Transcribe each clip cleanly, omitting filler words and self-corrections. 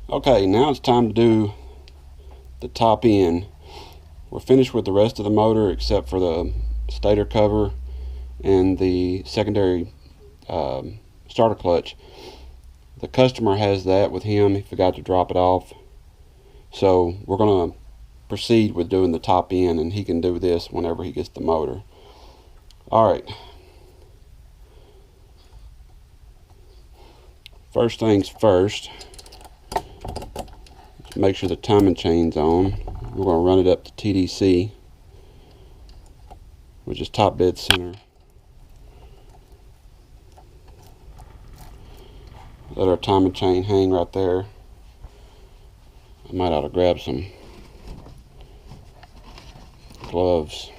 Okay, now it's time to do the top end. We're finished with the rest of the motor except for the stator cover and the secondary starter clutch. The customer has that with him. He forgot to drop it off. So we're going to proceed with doing the top end, and he can do this whenever he gets the motor. Alright. First things first, make sure the timing chain's on. We're going to run it up to TDC, which is top dead center. Let our timing chain hang right there. I might ought to grab some gloves.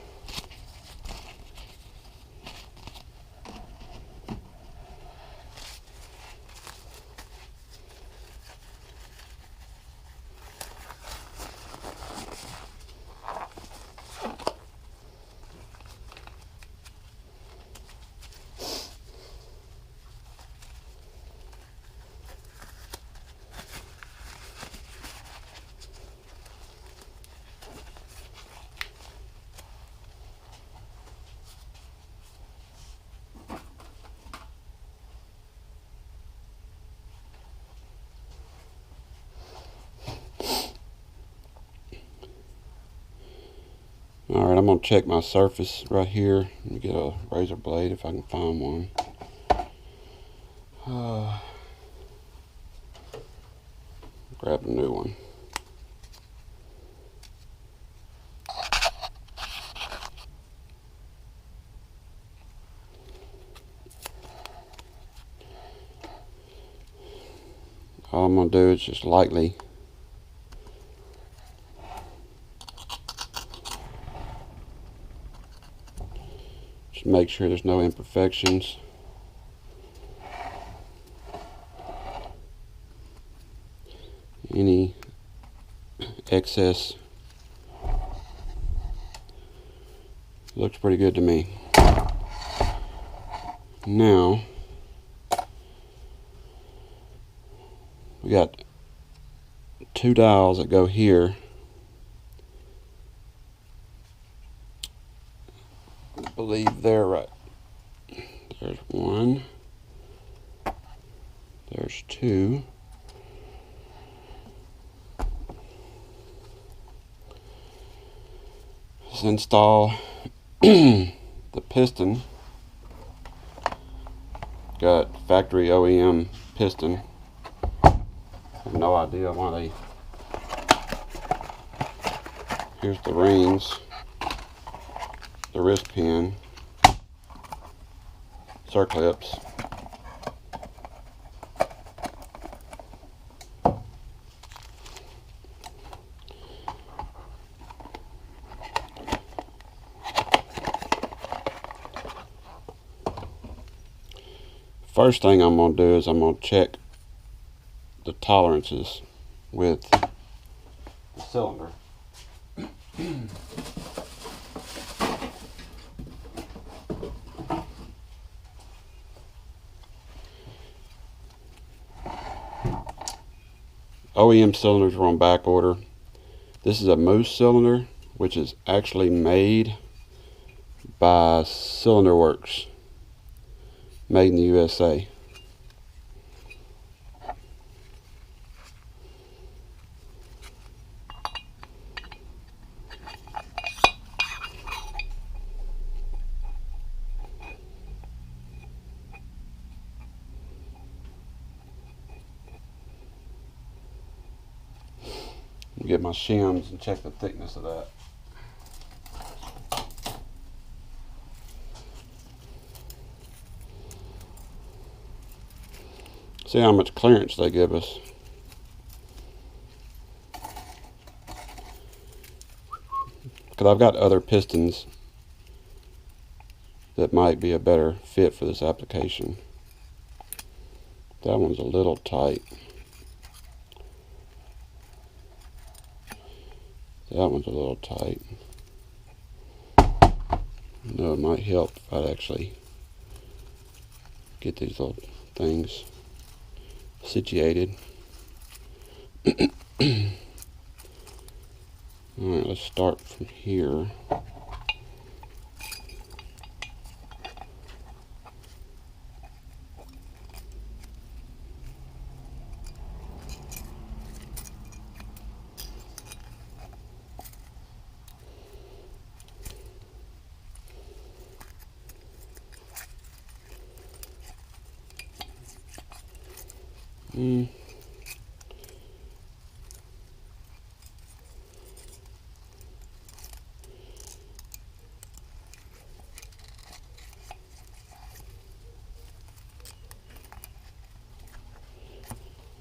Alright, I'm going to check my surface right here. Let me get a razor blade if I can find one. Grab a new one. All I'm going to do is just lightly make sure there's no imperfections. Any excess looks pretty good to me. Now we got two dials that go here. I believe they're right. There's one. There's two. Let's install the piston. Got factory OEM piston. I have no idea why they. Here's the rings. The wrist pin, circlips, first thing I'm going to do is I'm going to check the tolerances with the cylinder. OEM cylinders are on back order. This is a Moose cylinder, which is actually made by Cylinder Works, made in the USA. Get my shims and check the thickness of that. See how much clearance they give us. Because I've got other pistons that might be a better fit for this application. That one's a little tight. That one's a little tight. No, it might help if I'd actually get these little things situated. Alright, let's start from here.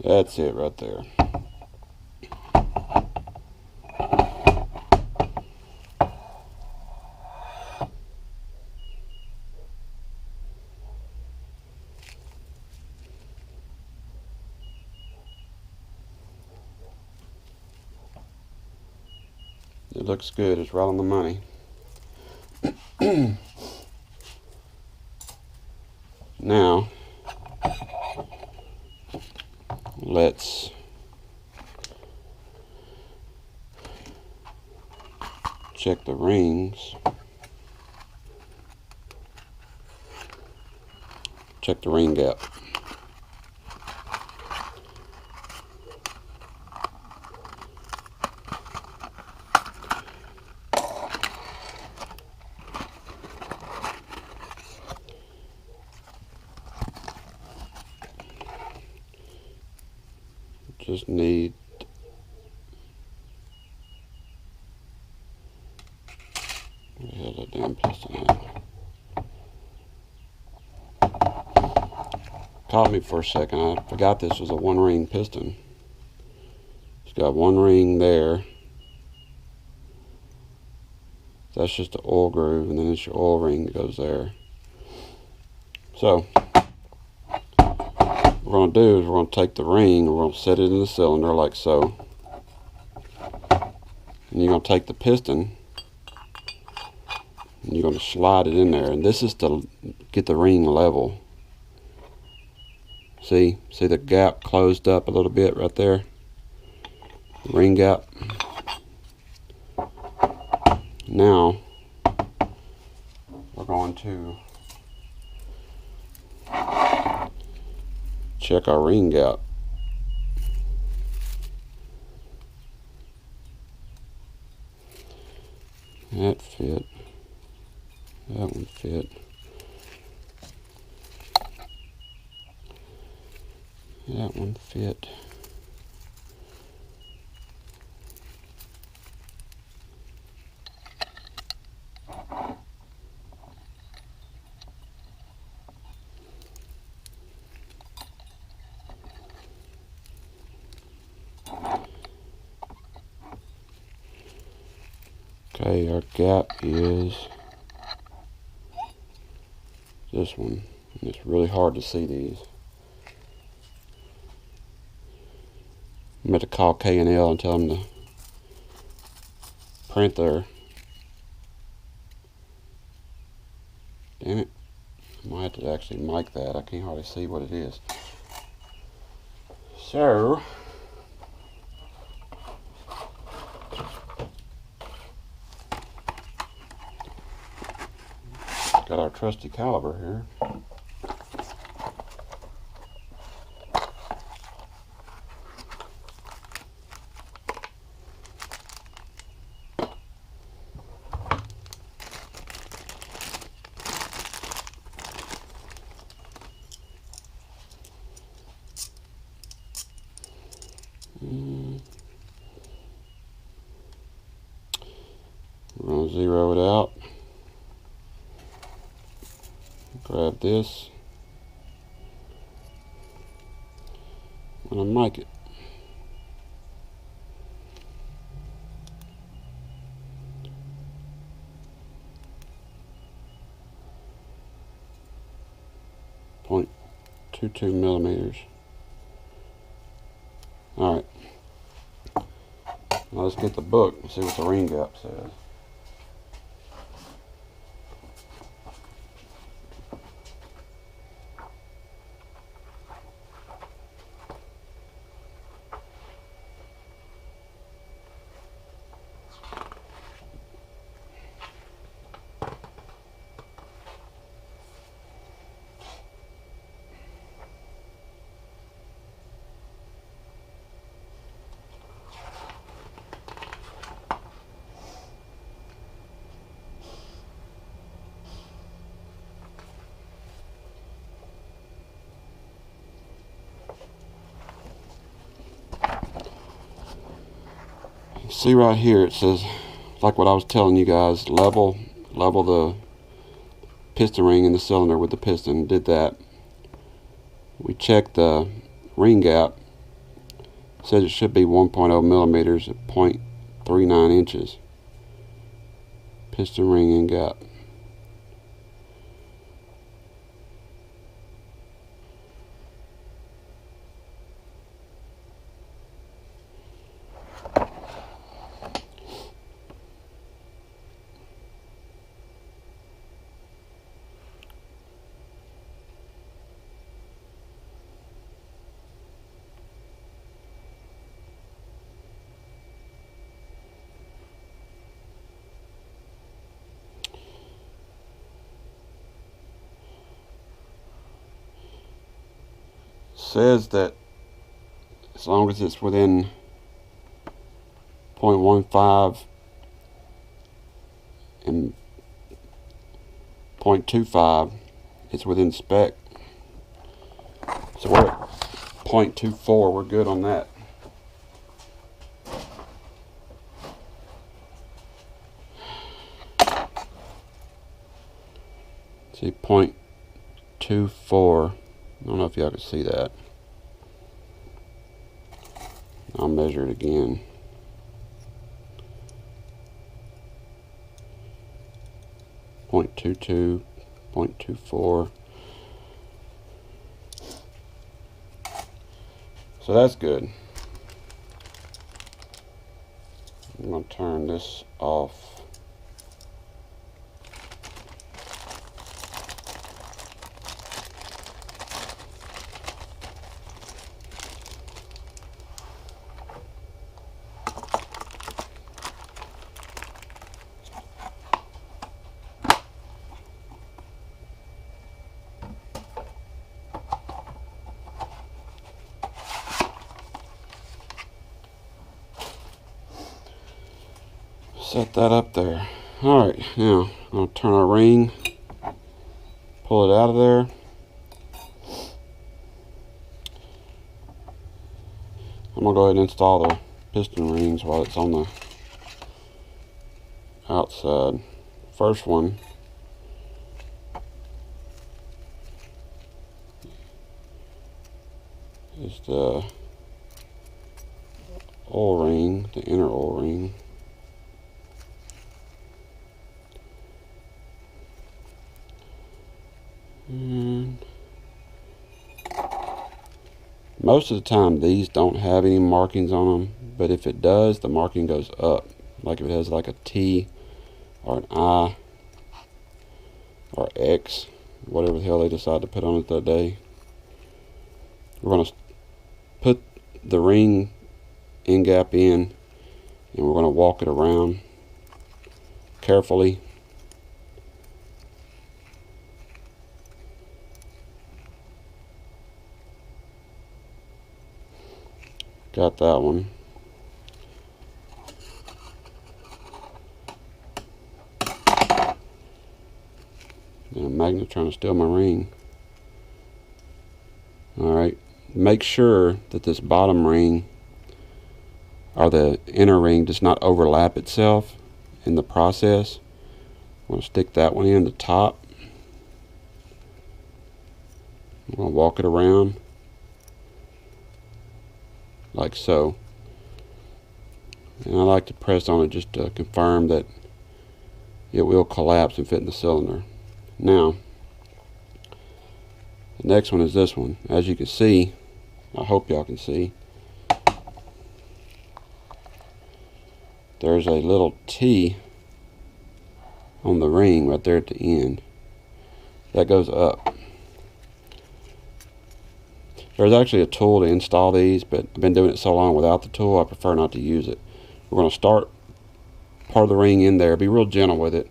That's it right there. It looks good. It's right on the money. Now, let's check the rings. Check the ring gap. Just need where the hell's that damn piston at? Caught me for a second. I forgot this was a one ring piston. It's got one ring there. That's just the oil groove, and then it's your oil ring that goes there. So what we're going to do is we're going to take the ring, we're going to set it in the cylinder like so, and you're going to take the piston and you're going to slide it in there, and this is to get the ring level. See the gap closed up a little bit right there, the ring gap. Now we're going to check our ring gap. That fit. That one fit. That one fit. Okay, our gap is this one, and it's really hard to see these. I'm going to call K&L and tell them to print their, damn it, I might have to actually mic that. I can't hardly see what it is. So got our trusty caliber here. We're going to zero it out. Grab this. I'm going to mic it. .22 millimeters. Alright. Now let's get the book and see what the ring gap says. See right here, it says, like what I was telling you guys, level the piston ring in the cylinder with the piston. Did that. We checked the ring gap. It says it should be 1.0 millimeters at 0.39 inches. Piston ring in gap. Says that as long as it's within 0.15 and 0.25, it's within spec. So we're at 0.24, we're good on that. See, 0.24. I don't know if y'all can see that. I'll measure it again. 0.22, 0.24. So that's good. I'm going to turn this off. Set that up there. Alright, now I'm going to turn our ring, pull it out of there. I'm going to go ahead and install the piston rings while it's on the outside. First one is the oil ring, the inner oil ring. And most of the time these don't have any markings on them, but if it does, the marking goes up. Like if it has like a T or an I or X, whatever the hell they decide to put on it that day. We're going to put the ring end gap in, and we're going to walk it around carefully. Got that one. And a magnet trying to steal my ring. Alright, make sure that this bottom ring or the inner ring does not overlap itself in the process. I'm going to stick that one in the top. I'm going to walk it around like so, and I like to press on it just to confirm that it will collapse and fit in the cylinder. Now the next one is this one. As you can see, I hope y'all can see, there's a little T on the ring right there at the end that goes up. There's actually a tool to install these, but I've been doing it so long without the tool, I prefer not to use it. We're going to start part of the ring in there. Be real gentle with it.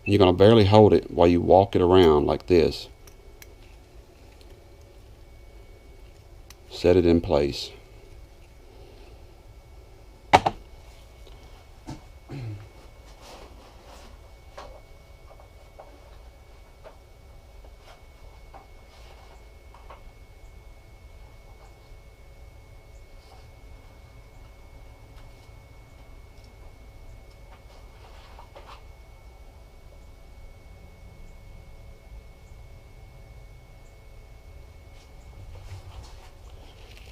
And you're going to barely hold it while you walk it around like this. Set it in place.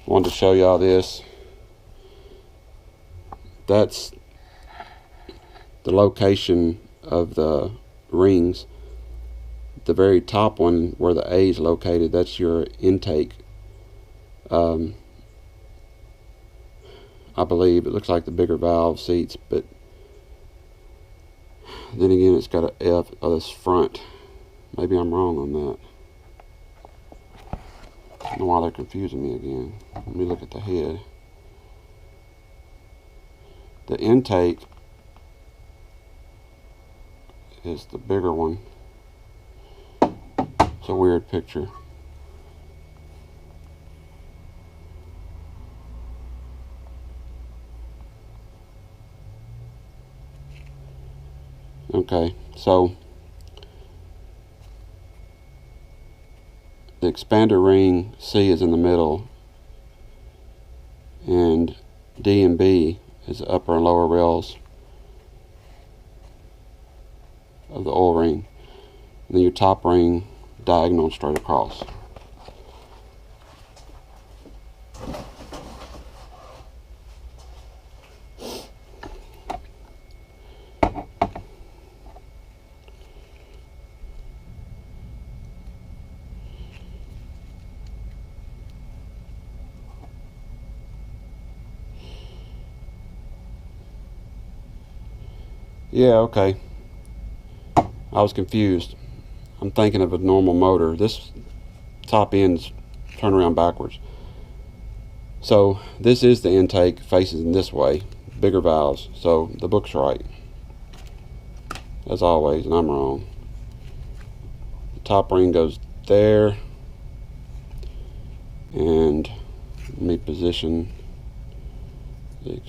Wanted to show y'all this. That's the location of the rings. The very top one where the A is located, that's your intake. I believe it looks like the bigger valve seats, but then again it's got an F of this front. Maybe I'm wrong on that. I don't know why they're confusing me again. Let me look at the head. The intake is the bigger one. It's a weird picture. Okay, so the expander ring C is in the middle, and D and B is the upper and lower rails of the oil ring, and then your top ring diagonal straight across. Yeah, okay. I was confused. I'm thinking of a normal motor. This top end's turned around backwards. So this is the intake, faces in this way, bigger valves. So the book's right, as always, and I'm wrong. The top ring goes there, and let me position the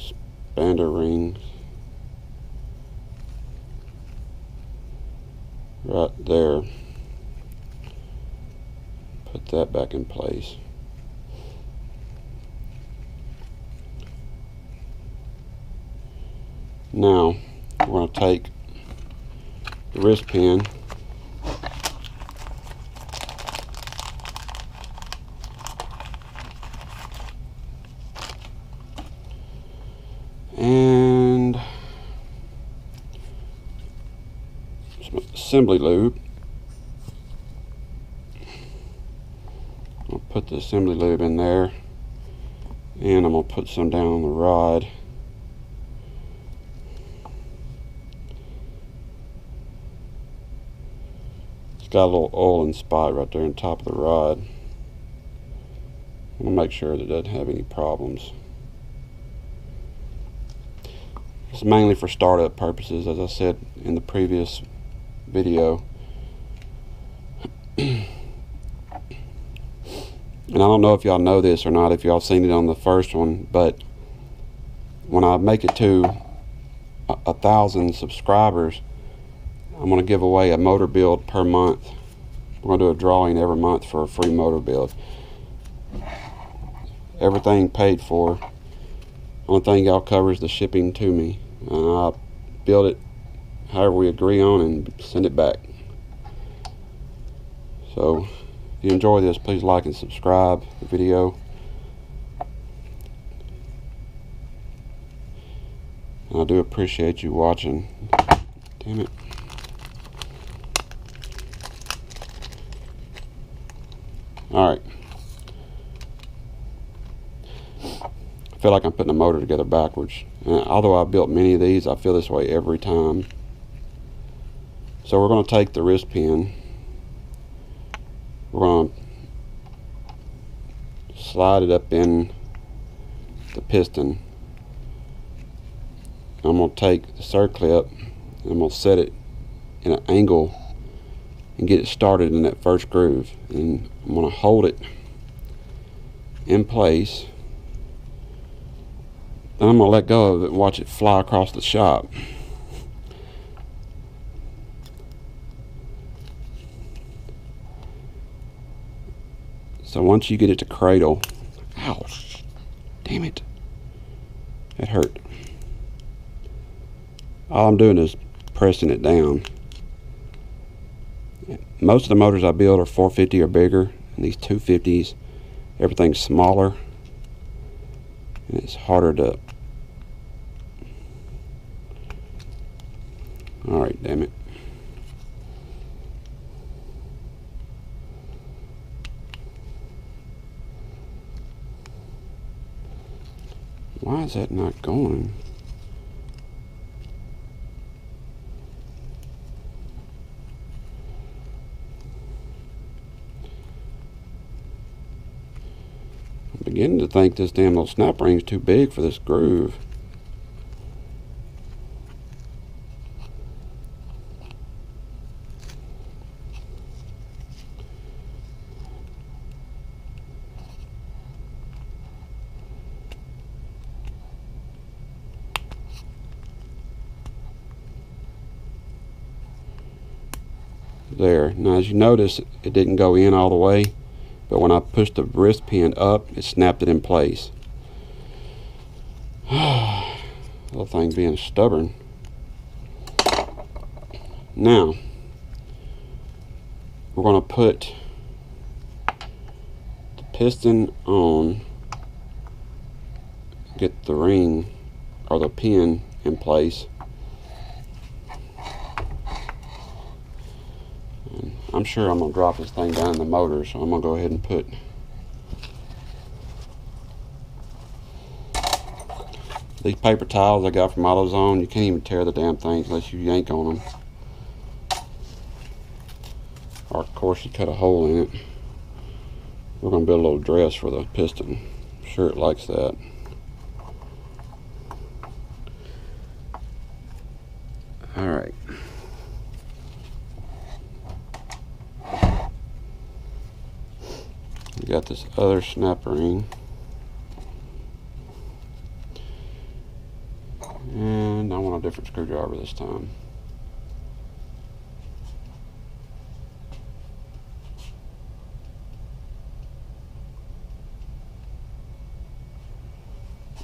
expander rings right there. Put that back in place. Now we're going to take the wrist pin and some assembly lube. I'll put the assembly lube in there, and I'm going to put some down on the rod. It's got a little oiling spot right there on top of the rod. I'm going to make sure that it doesn't have any problems. It's mainly for startup purposes, as I said in the previous video. And I don't know if y'all know this or not, if y'all seen it on the first one, but when I make it to 1,000 subscribers, I'm going to give away a motor build per month. We're going to do a drawing every month for a free motor build. Everything paid for. Only thing y'all cover is the shipping to me. I'll build it however we agree on and send it back. So if you enjoy this, please like and subscribe the video. And I do appreciate you watching. Damn it. Alright. I feel like I'm putting a motor together backwards. And although I've built many of these, I feel this way every time. So we're going to take the wrist pin. We're going to slide it up in the piston. I'm going to take the circlip and I'm going to set it in an angle and get it started in that first groove. And I'm going to hold it in place. Then I'm going to let go of it and watch it fly across the shop. So once you get it to cradle, ouch, damn it, that hurt. All I'm doing is pressing it down. Most of the motors I build are 450 or bigger, and these 250s, everything's smaller. and it's harder to. Alright, damn it. Why is that not going? I'm beginning to think this damn little snap ring's too big for this groove. There. Now as you notice, it didn't go in all the way, but when I pushed the wrist pin up, it snapped it in place. Little thing being stubborn. Now we're going to put the piston on, get the ring or the pin in place. I'm sure I'm going to drop this thing down in the motor, so I'm going to go ahead and put these paper towels I got from AutoZone. You can't even tear the damn things unless you yank on them. Or of course you cut a hole in it. We're going to build a little dress for the piston. I'm sure it likes that. Alright. We got this other snap ring, and I want a different screwdriver this time.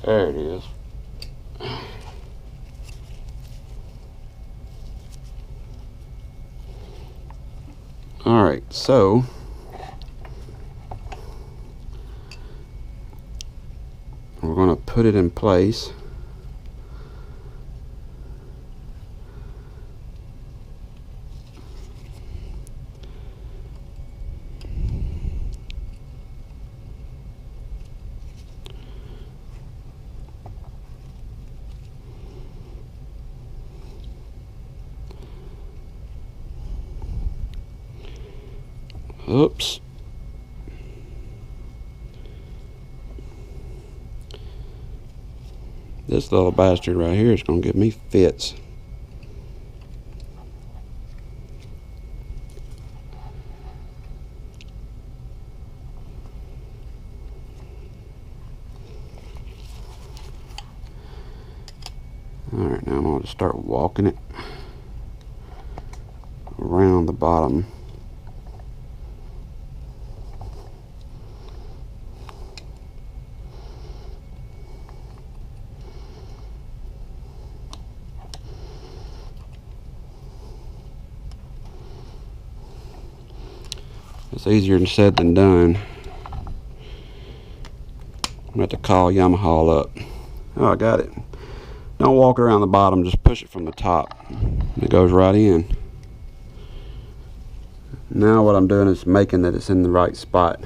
There it is. Alright, so we're going to put it in place. Oops. This little bastard right here is going to give me fits. Alright, now I'm going to start walking it around the bottom. It's easier said than done. I'm going to have to call Yamaha up. Oh, I got it. Don't walk around the bottom, just push it from the top. It goes right in. Now what I'm doing is making that it's in the right spot.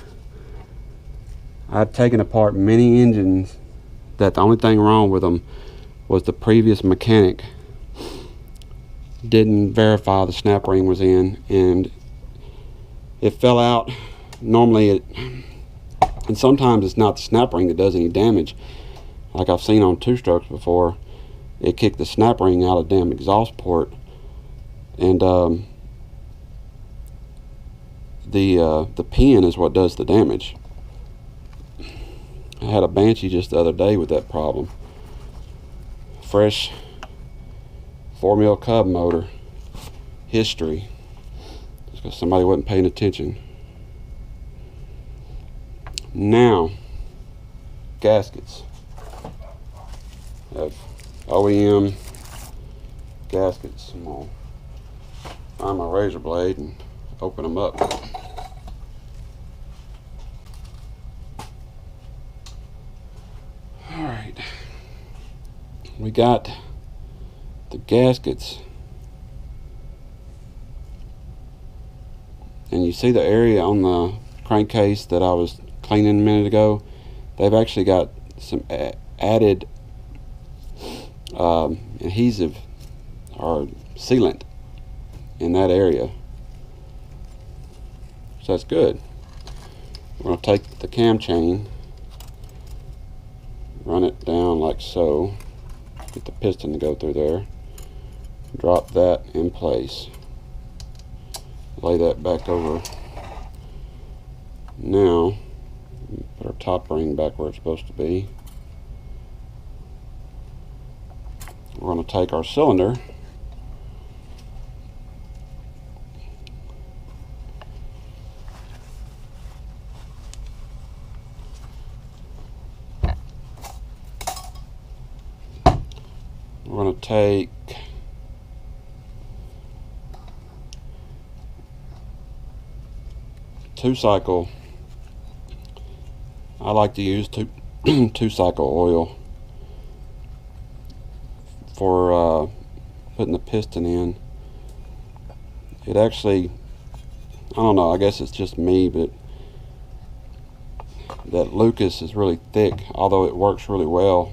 I've taken apart many engines that the only thing wrong with them was the previous mechanic didn't verify the snap ring was in, and it fell out. Normally and sometimes it's not the snap ring that does any damage. Like I've seen on two-strokes before, it kicked the snap ring out of the damn exhaust port, and the pin is what does the damage. I had a Banshee just the other day with that problem. Fresh 4mm Cub motor history. Just because somebody wasn't paying attention. Now, gaskets. I have OEM gaskets. I'm gonna find my razor blade and open them up. Alright. we got the gaskets, and you see the area on the crankcase that I was cleaning a minute ago. They've actually got some added adhesive or sealant in that area, so that's good. We're going to take the cam chain, run it down like so, get the piston to go through there, drop that in place, lay that back over. Now put our top ring back where it's supposed to be. We're going to take our cylinder, we're going to take two-cycle. I like to use two-cycle oil for putting the piston in. It actually, I don't know, I guess it's just me, but that Lucas is really thick, although it works really well.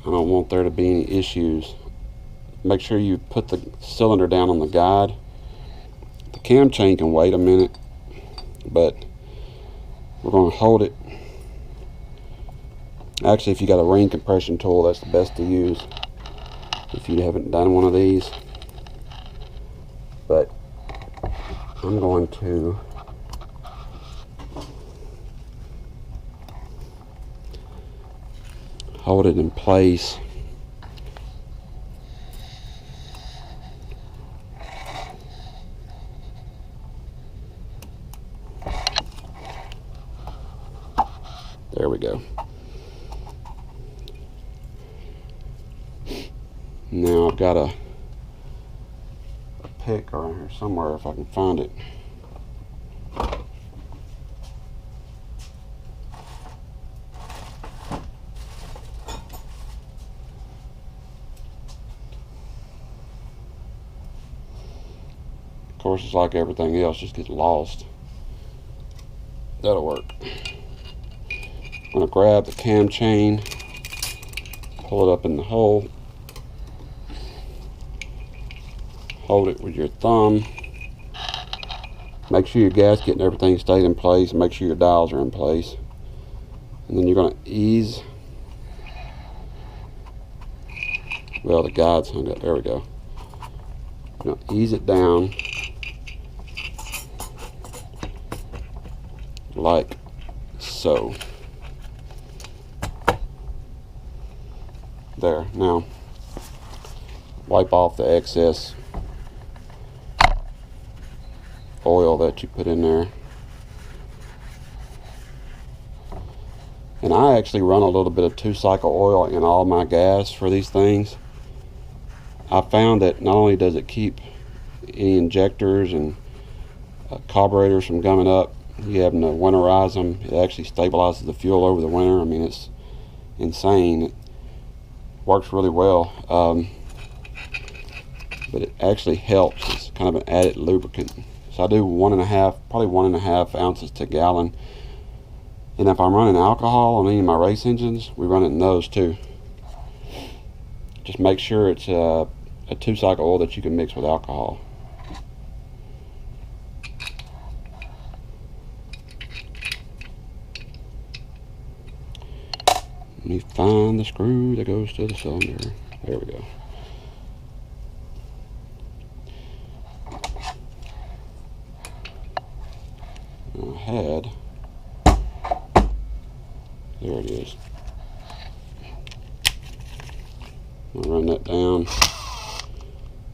I don't want there to be any issues. Make sure you put the cylinder down on the guide. The cam chain can wait a minute, but we're going to hold it. Actually, if you got a ring compression tool, that's the best to use if you haven't done one of these. But I'm going to hold it in place. There we go. Now I've got a pick around here somewhere if I can find it. Of course, it's like everything else, just gets lost. That'll work. I'm going to grab the cam chain, pull it up in the hole, hold it with your thumb, make sure your gasket and everything stays in place, make sure your dials are in place, and then you're going to ease, well, the guide's hung up, there we go. You're going to ease it down like so. There. Now wipe off the excess oil that you put in there. And I actually run a little bit of two-cycle oil in all my gas for these things. I found that not only does it keep any injectors and carburetors from gumming up, you having to winterize them, it actually stabilizes the fuel over the winter. I mean, it's insane. It works really well, but it actually helps. It's kind of an added lubricant. So I do probably 1.5 ounces to a gallon. And if I'm running alcohol on any of my race engines, we run it in those too. Just make sure it's a two-cycle oil that you can mix with alcohol. Let me find the screw that goes to the cylinder. There we go. There it is. I'll run that down.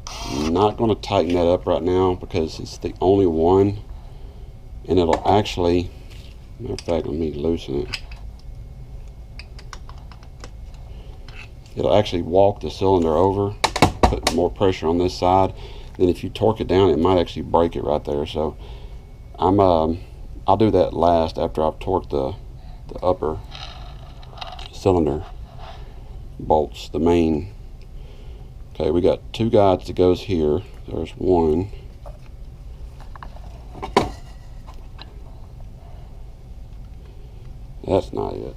I'm not going to tighten that up right now because it's the only one, and it'll actually, matter of fact, let me loosen it. It'll actually walk the cylinder over, put more pressure on this side. Then if you torque it down, it might actually break it right there. So I'll do that last after I've torqued the the upper cylinder bolts, the main. Okay, we got two guides that goes here. There's one. That's not it.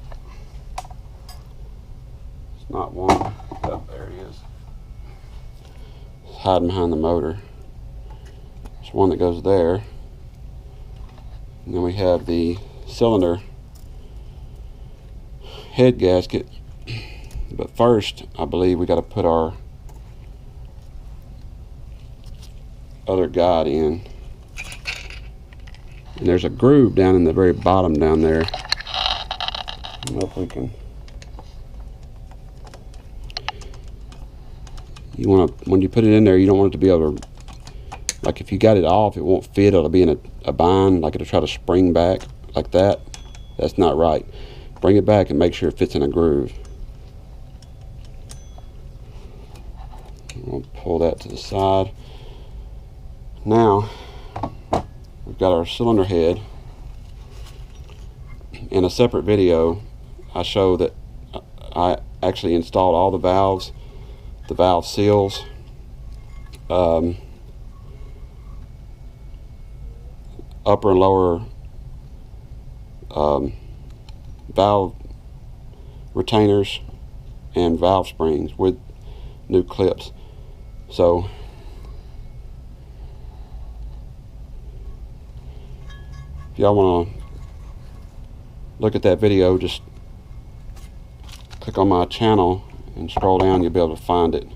It's not one. Oh, there it is. It's hiding behind the motor. There's one that goes there. And then we have the cylinder head gasket. But first, I believe we got to put our other guide in. And there's a groove down in the very bottom down there. I don't know if we can. You want to, when you put it in there, you don't want it to be able to, like if you got it off, it won't fit. It'll be in a bind, like it'll try to spring back like that. That's not right. Bring it back and make sure it fits in a groove. We'll pull that to the side. Now we've got our cylinder head. In a separate video, I show that I actually installed all the valves, the valve seals, upper and lower valve retainers and valve springs with new clips. So if y'all want to look at that video, just click on my channel and scroll down, you'll be able to find it.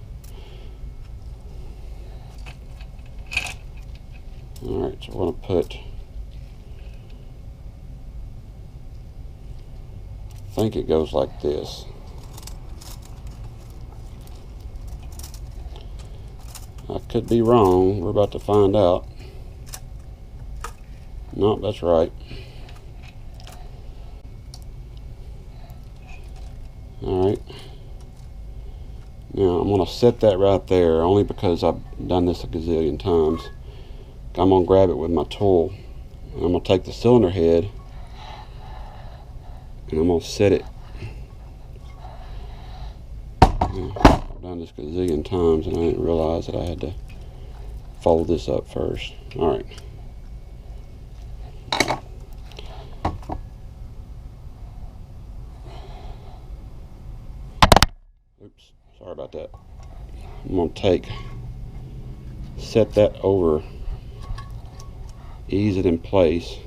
Alright, so we're going to put, I think it goes like this. I could be wrong, we're about to find out. Nope, that's right. Alright, now I'm going to set that right there, only because I've done this a gazillion times. I'm going to grab it with my tool, and I'm going to take the cylinder head and I'm going to set it. I've done this a gazillion times and I didn't realize that I had to fold this up first. Alright. Oops, sorry about that. I'm going to set that over, ease it in place.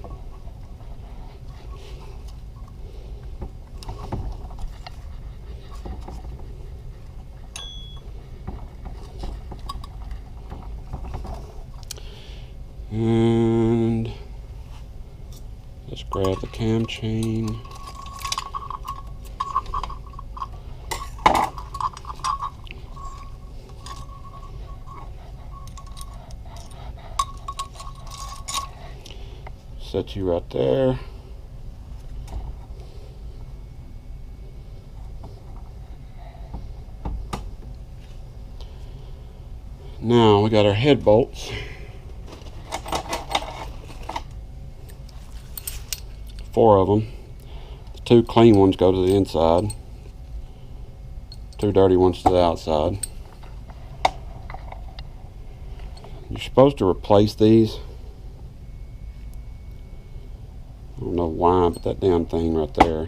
And let's grab the cam chain. Set you right there. Now we got our head bolts. 4 of them. The 2 clean ones go to the inside. 2 dirty ones to the outside. You're supposed to replace these. I don't know why, but that damn thing right there,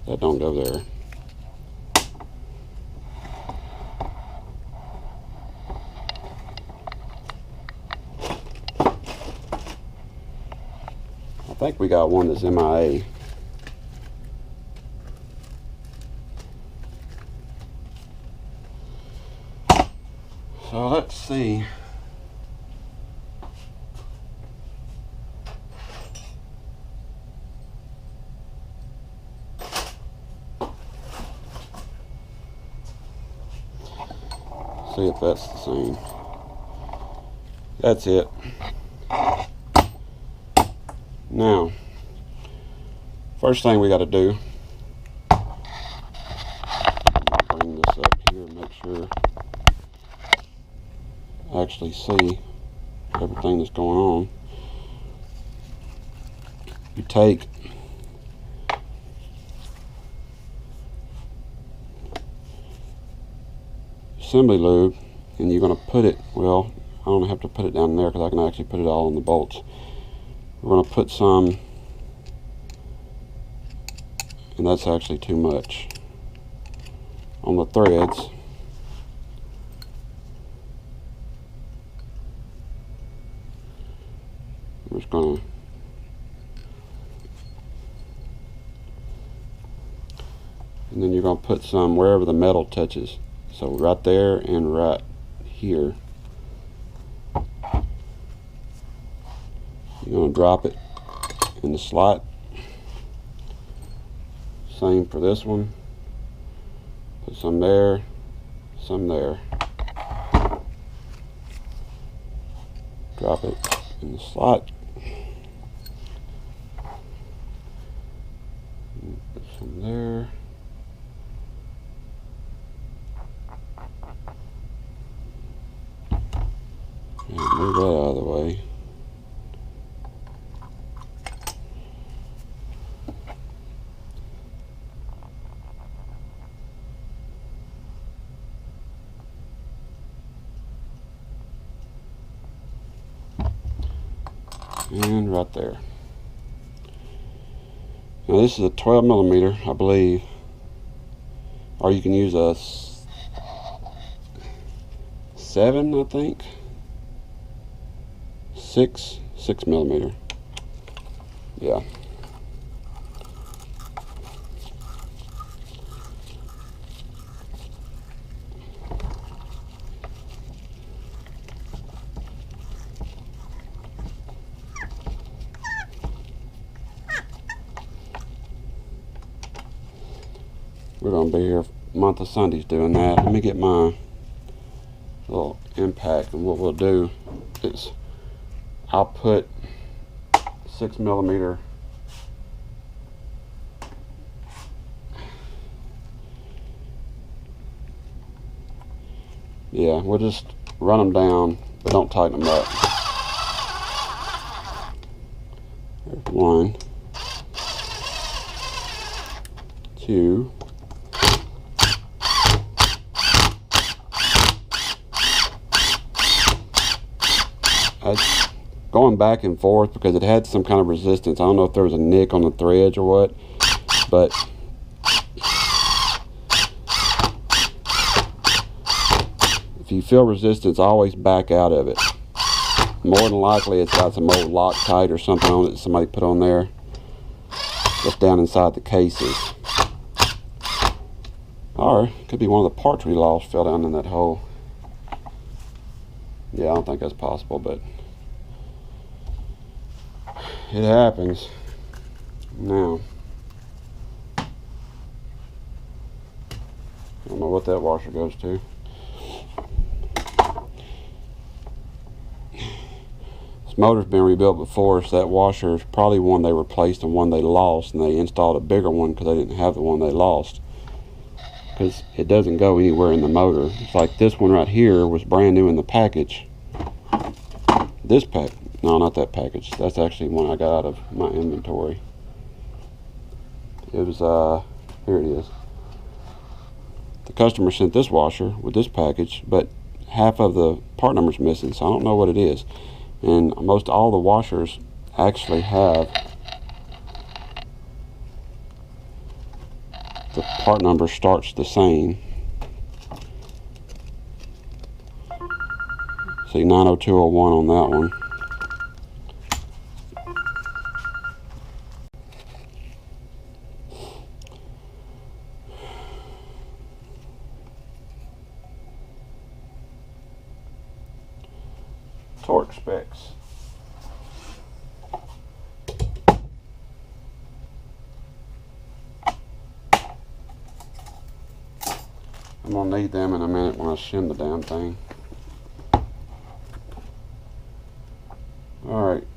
that don't go there. I think we got one that's MIA. So let's see. See if that's the same. That's it. Now, first thing we got to do, bring this up here and make sure I actually see everything that's going on. You take assembly lube, and you're going to put it, well, I don't have to put it down there because I can actually put it all in the bolts. We're going to put some, and that's actually too much, on the threads. We're just going to and then you're going to put some wherever the metal touches. So right there and right here. You're going to drop it in the slot. Same for this one. Put some there, some there. Drop it in the slot. Put some there. And move that out of the way. And right there. Now this is a 12 millimeter, I believe, or you can use a 7, I think. 6 millimeter. Yeah. We're going to be here a month of Sundays doing that. Let me get my little impact, and what we'll do is I'll put 6 millimeter yeah, we'll just run them down, but don't tighten them up. There's 1, 2, going back and forth because it had some kind of resistance. I don't know if there was a nick on the threads or what, but if you feel resistance, always back out of it. More than likely it's got some old Loctite or something on it that somebody put on there just down inside the cases. Or it could be one of the parts we lost fell down in that hole. Yeah, I don't think that's possible, but it happens. Now, I don't know what that washer goes to. This motor's been rebuilt before, so that washer is probably one they replaced and one they lost, and they installed a bigger one because they didn't have the one they lost. Because it doesn't go anywhere in the motor. It's like this one right here was brand new in the package. This pack. No, not that package. That's actually one I got out of my inventory. It was, here it is. The customer sent this washer with this package, but half of the part number's missing, so I don't know what it is. And most all the washers actually have the part number starts the same. See, 90201 on that one. Torque specs. I'm gonna need them in a minute when I shim the damn thing. Alright.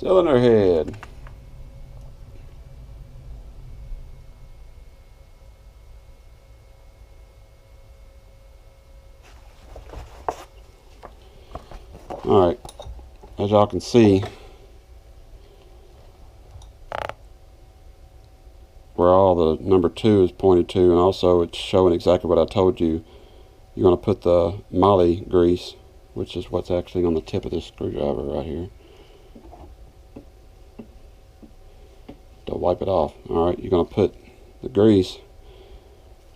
Cylinder head. Alright, as y'all can see, where all the number 2 is pointed to, and also it's showing exactly what I told you. You're going to put the moly grease, which is what's actually on the tip of this screwdriver right here, to wipe it off. Alright, you're going to put the grease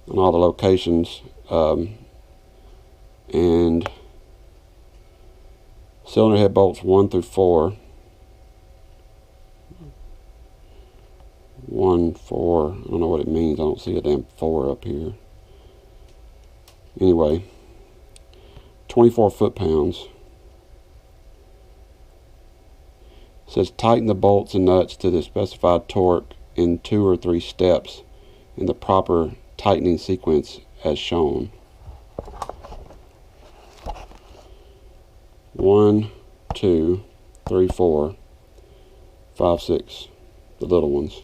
on all the locations, and cylinder head bolts 1 through 4. 1, 4, I don't know what it means. I don't see a damn 4 up here. Anyway, 24 foot-pounds. It says tighten the bolts and nuts to the specified torque in 2 or 3 steps in the proper tightening sequence as shown. 1, 2, 3, 4, 5, 6, the little ones.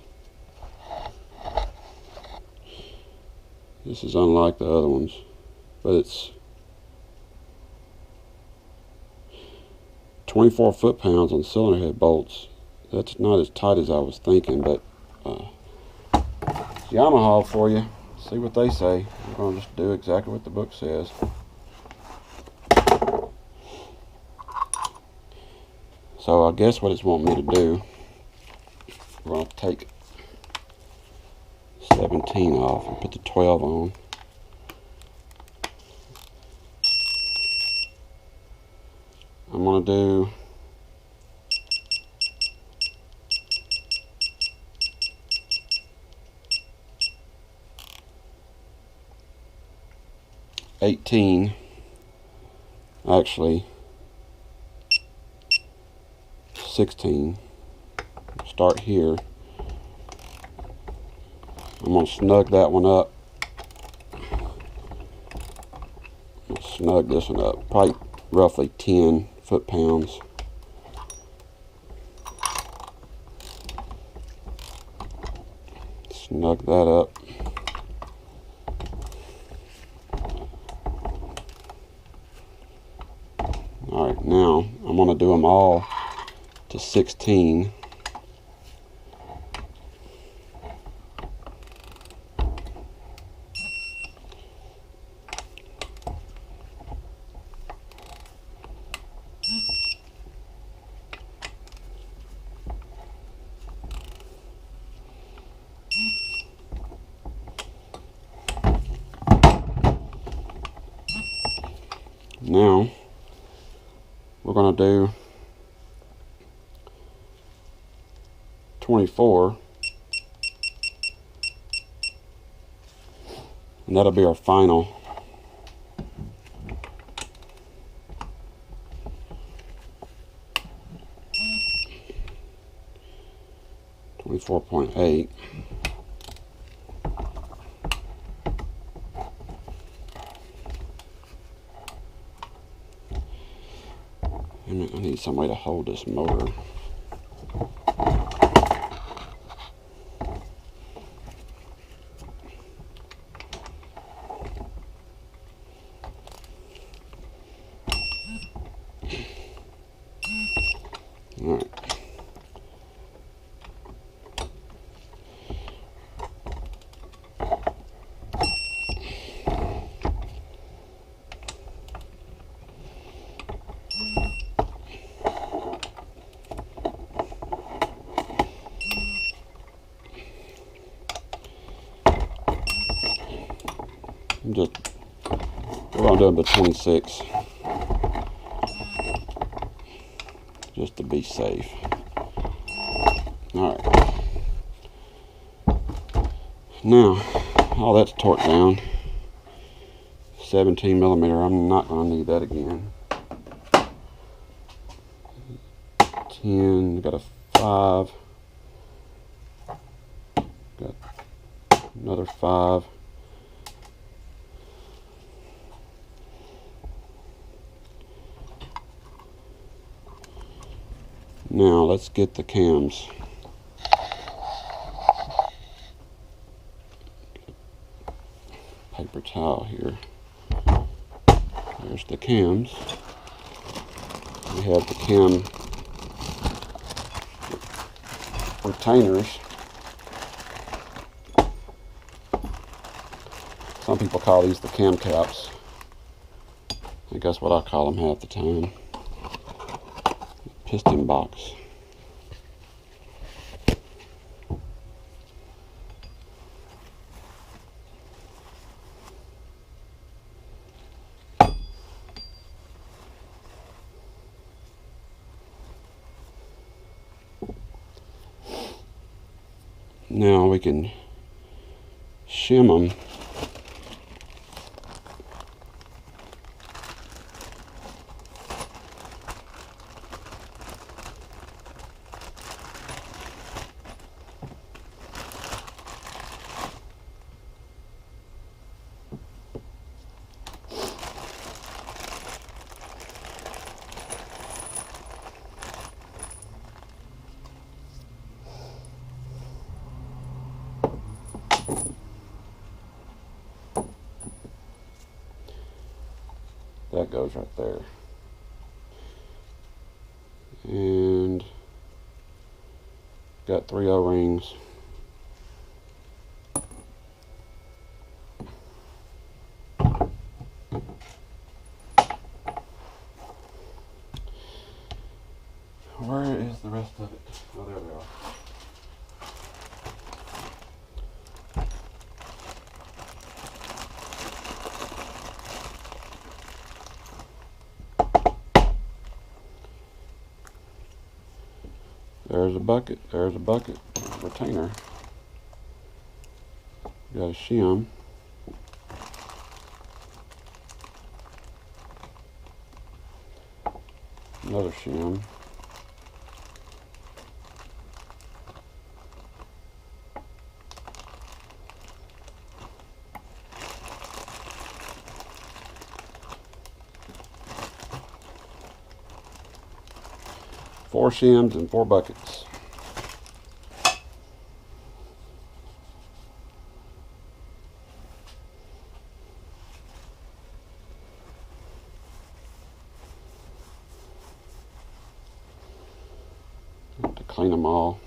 This is unlike the other ones, but it's 24 foot-pounds on cylinder head bolts. That's not as tight as I was thinking, but it's Yamaha for you. See what they say. I'm going to just do exactly what the book says. So I guess what it's wanting me to do, we're going to take 17 off and put the 12 on. I'm going to do actually 16. Start here. I'm going to snug that one up. I'll snug this one up. Probably roughly 10 foot-pounds. Snug that up. Alright, now I'm going to do them all to 16. Now we're going to do 24, and that'll be our final. $24.8. I need some way to hold this motor. All right. We're going to do them to 26, just to be safe. Alright, now all that's torqued down. 17 millimeter, I'm not going to need that again. 10, got a 5, got another 5. Now let's get the cams. Paper towel here. There's the cams. we have the cam retainers. Some people call these the cam caps. I think that's what I call them half the time. Piston box. Now we can shim them. That goes right there. And got 3 O-rings. Where is the rest of it? Oh, there they are. There's a bucket, retainer. Got a shim. Another shim. Four shims and 4 buckets. Have to clean them all.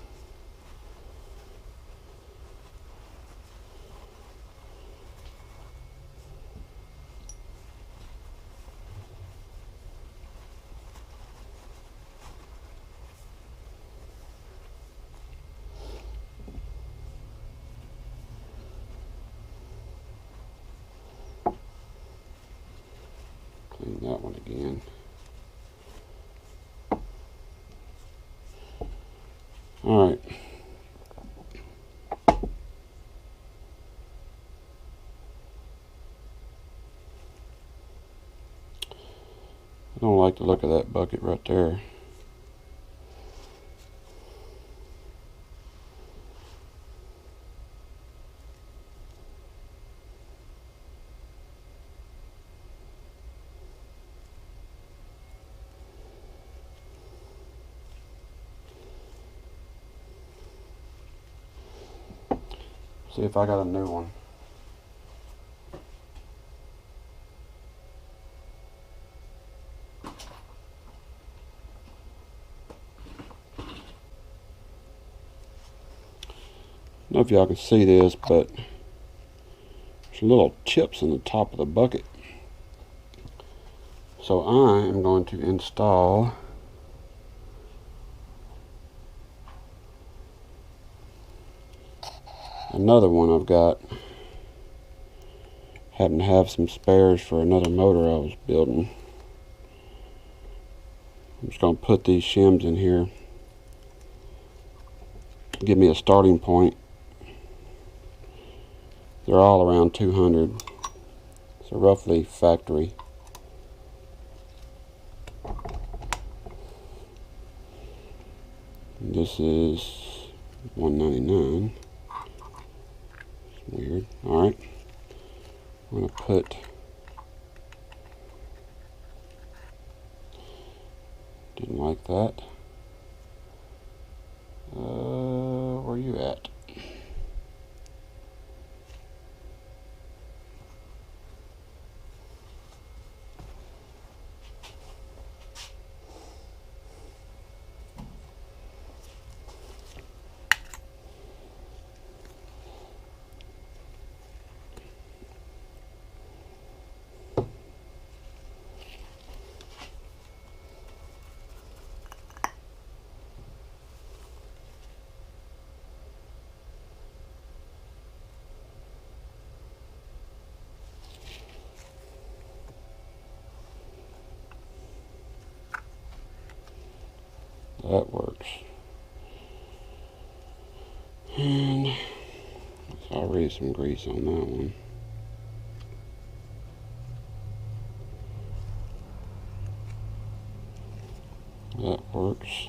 Clean that one again. All right. I don't like the look of that bucket right there. See if I got a new one. I don't know if y'all can see this, but there's little chips in the top of the bucket. So I am going to install another one I've got. Happen to have some spares for another motor I was building. I'm just going to put these shims in here. Give me a starting point. They're all around 200. So roughly factory. This is $199. Weird. Alright. I'm going to put didn't like that. Where you at? That works. And there's already some grease on that one. That works.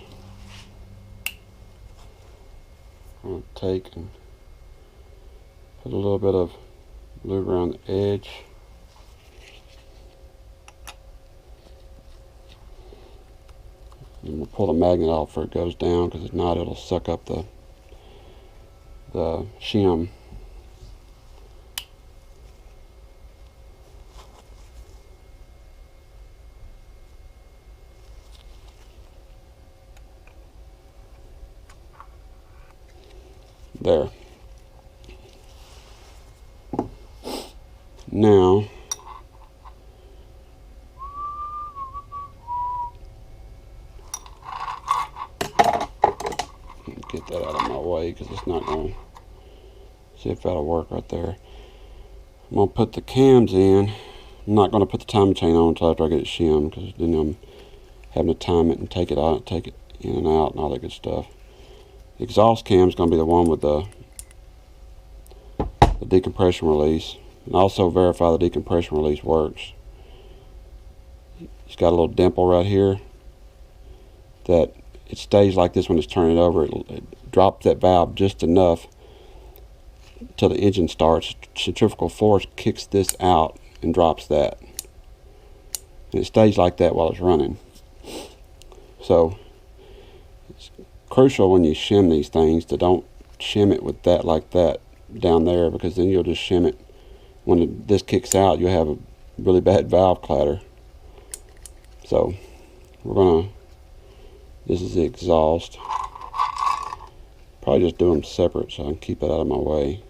I'm going to take and put a little bit of lube around the edge. And we'll pull the magnet off before it goes down, because if not, it'll suck up the shim. There. Now, get that out of my way because it's not going to, see if that'll work right there. I'm going to put the cams in. I'm not going to put the timing chain on until after I get it shimmed, because then I'm having to time it and take it out, take it in and out and all that good stuff. The exhaust cam is going to be the one with the decompression release, and also verify the decompression release works. It's got a little dimple right here that it stays like this when it's turning it over. It drops that valve just enough till the engine starts. Centrifugal force kicks this out and drops that, and it stays like that while it's running. So it's crucial when you shim these things to don't shim it with that like that down there, because then you'll just shim it. When this kicks out, you'll have a really bad valve clatter. So we're gonna, this is the exhaust. Probably just do them separate so I can keep it out of my way.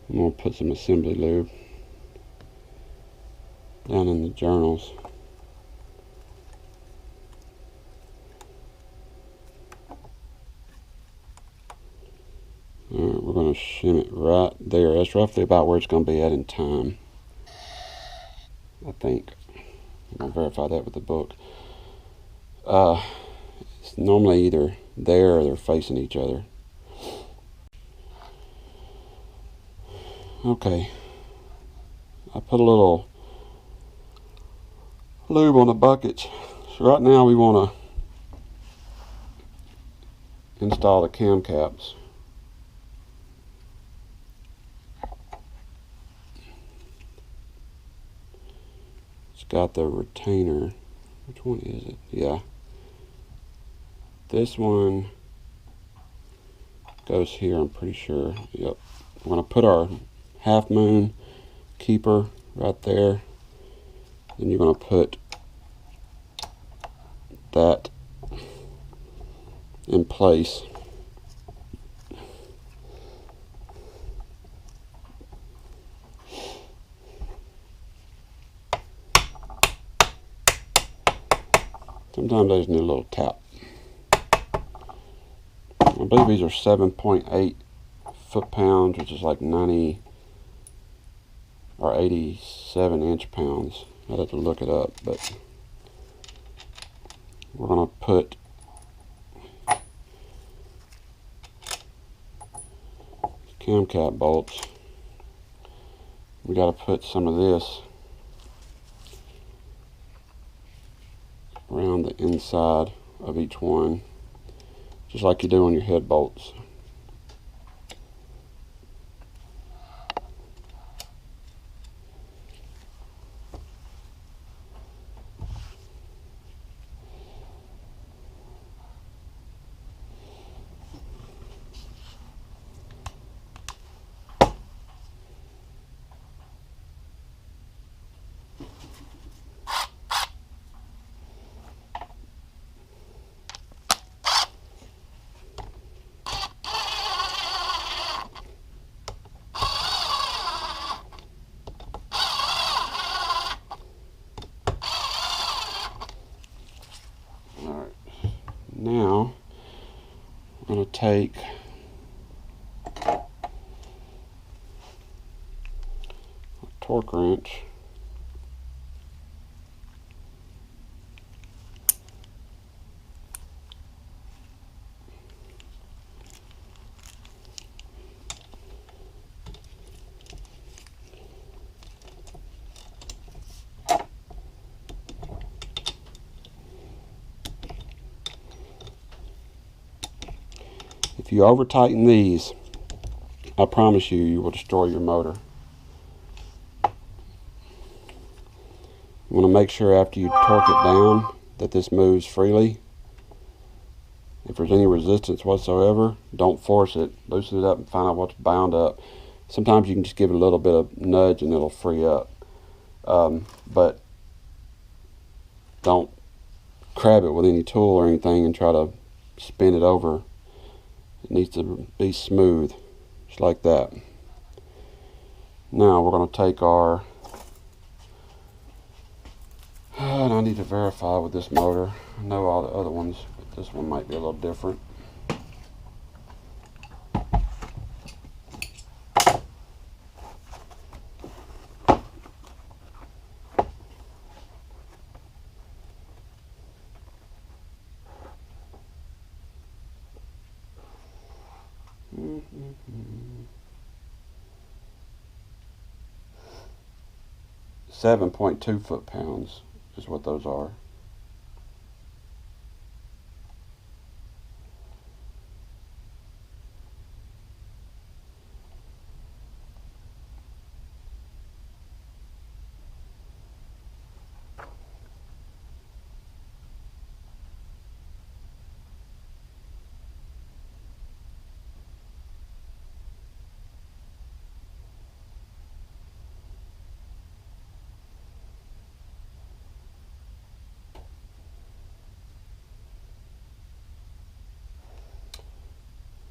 I'm gonna put some assembly lube down in the journals. Alright, we're going to shim it right there. That's roughly about where it's going to be at in time, I think. I'm going to verify that with the book. It's normally either there or they're facing each other. Okay. I put a little lube on the buckets. So right now we want to install the cam caps. Got the retainer. Which one is it? Yeah. This one goes here, I'm pretty sure. Yep. We're going to put our half moon keeper right there. Then you're going to put that in place. Sometimes I just need a little tap. I believe these are 7.8 foot-pounds, which is like 90 or 87 inch-pounds. I'd have to look it up, but we're going to put cam cap bolts. We got to put some of this around the inside of each one, just like you do on your head bolts. Now I'm going to take a torque wrench If you over tighten these, I promise you, you will destroy your motor. You want to make sure after you torque it down that this moves freely. If there's any resistance whatsoever, don't force it. Loosen it up and find out what's bound up. Sometimes you can just give it a little bit of nudge and it'll free up. But don't crab it with any tool or anything and try to spin it over. It needs to be smooth, just like that. Now we're going to take our, and I need to verify with this motor. I know all the other ones, but this one might be a little different. Mm-hmm. 7.2 foot-pounds is what those are.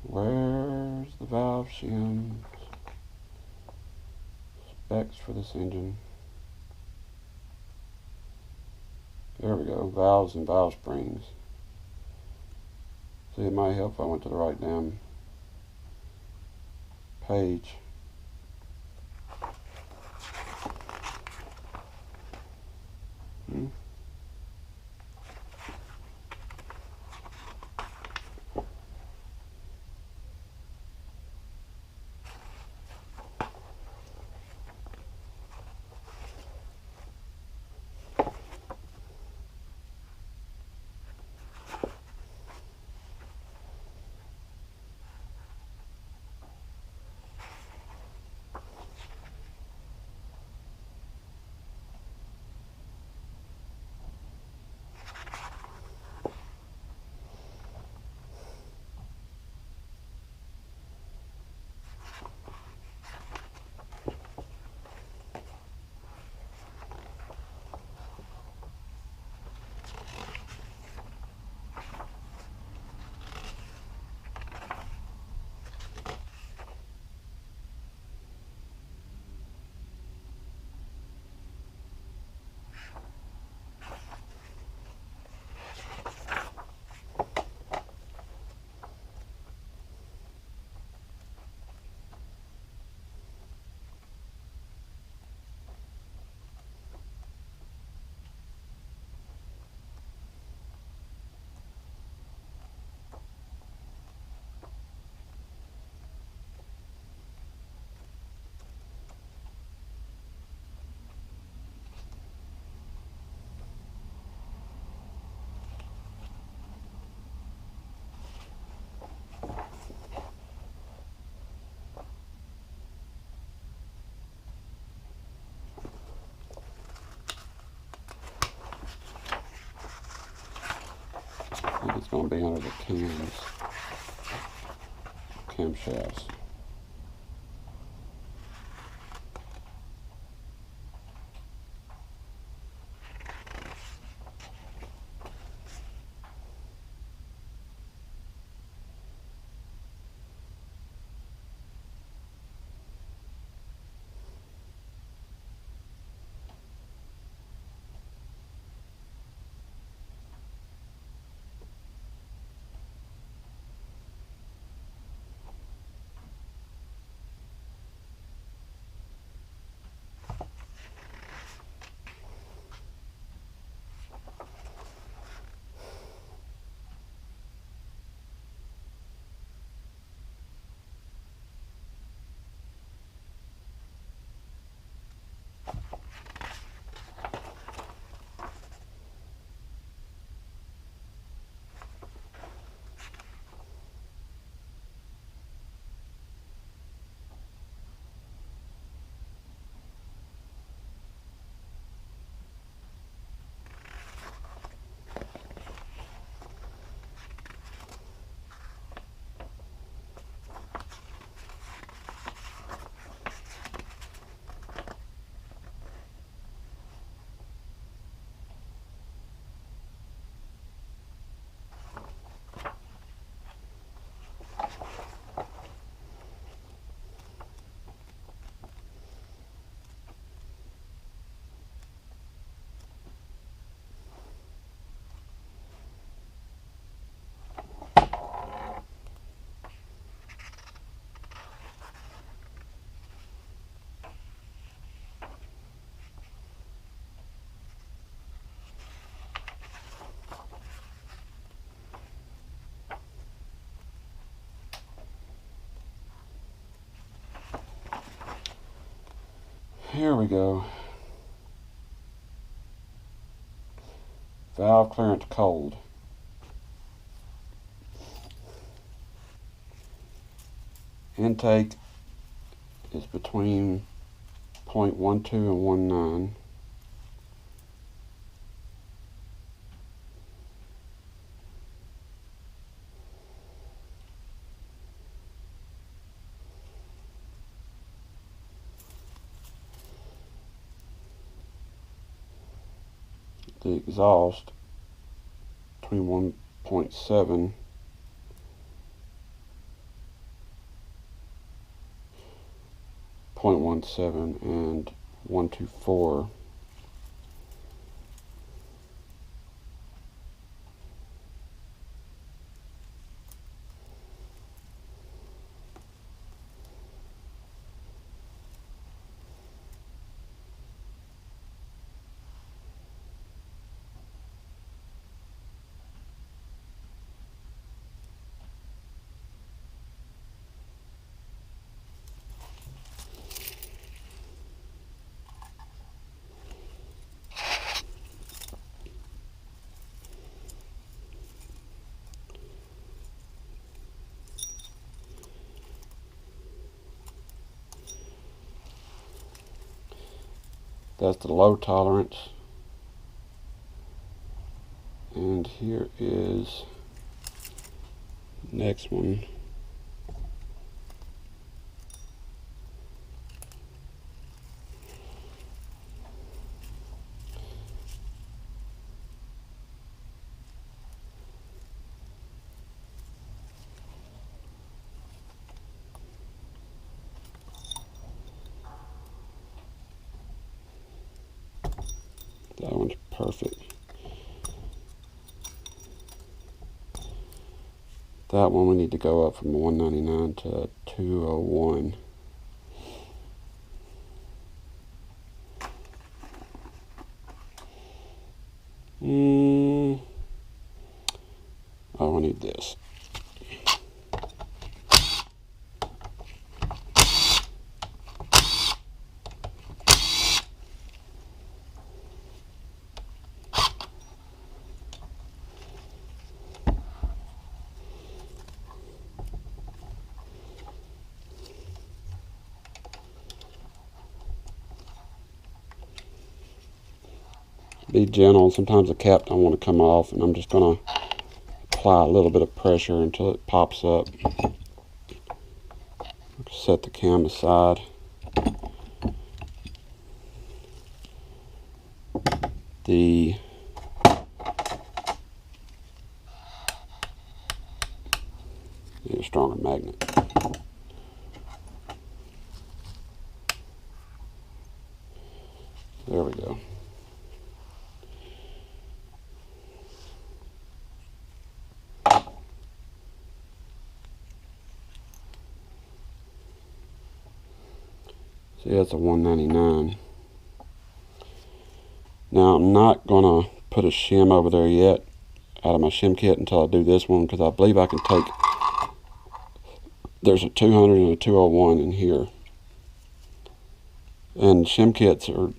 Where's the valve shims? Specs for this engine. There we go, valves and valve springs. See, it might help if I went to the right damn page. I think it's going to be under the camshafts. Here we go. Valve clearance cold. Intake is between 0.12 and 0.19. The exhaust between 1.7 0.17 and 124. That's the low tolerance. And here is the next one. That one's perfect. That one we need to go up from 199 to 201. Oh, I need this. Be gentle. Sometimes the cap don't want to come off, and I'm just going to apply a little bit of pressure until it pops up. Set the cam aside. The need a stronger magnet. There we go. See, that's a 199. Now I'm not gonna put a shim over there yet out of my shim kit until I do this one, because I believe I can take, there's a 200 and a 201 in here, and shim kits are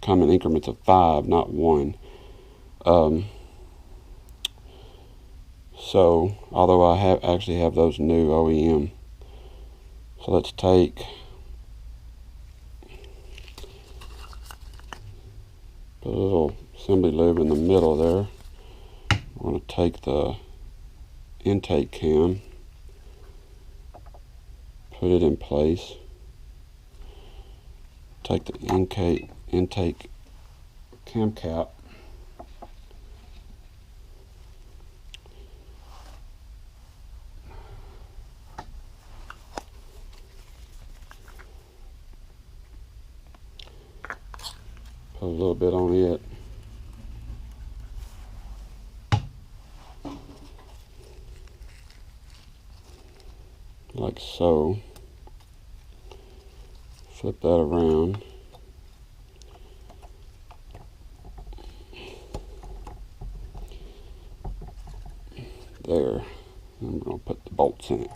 come in increments of 5, not 1. So although I actually have those new OEM, so let's take, put a little assembly lube in the middle there. We're going to take the intake cam, put it in place, take the intake cam cap, put a little bit on it, like so, flip that around, there, and I'm going to put the bolts in it.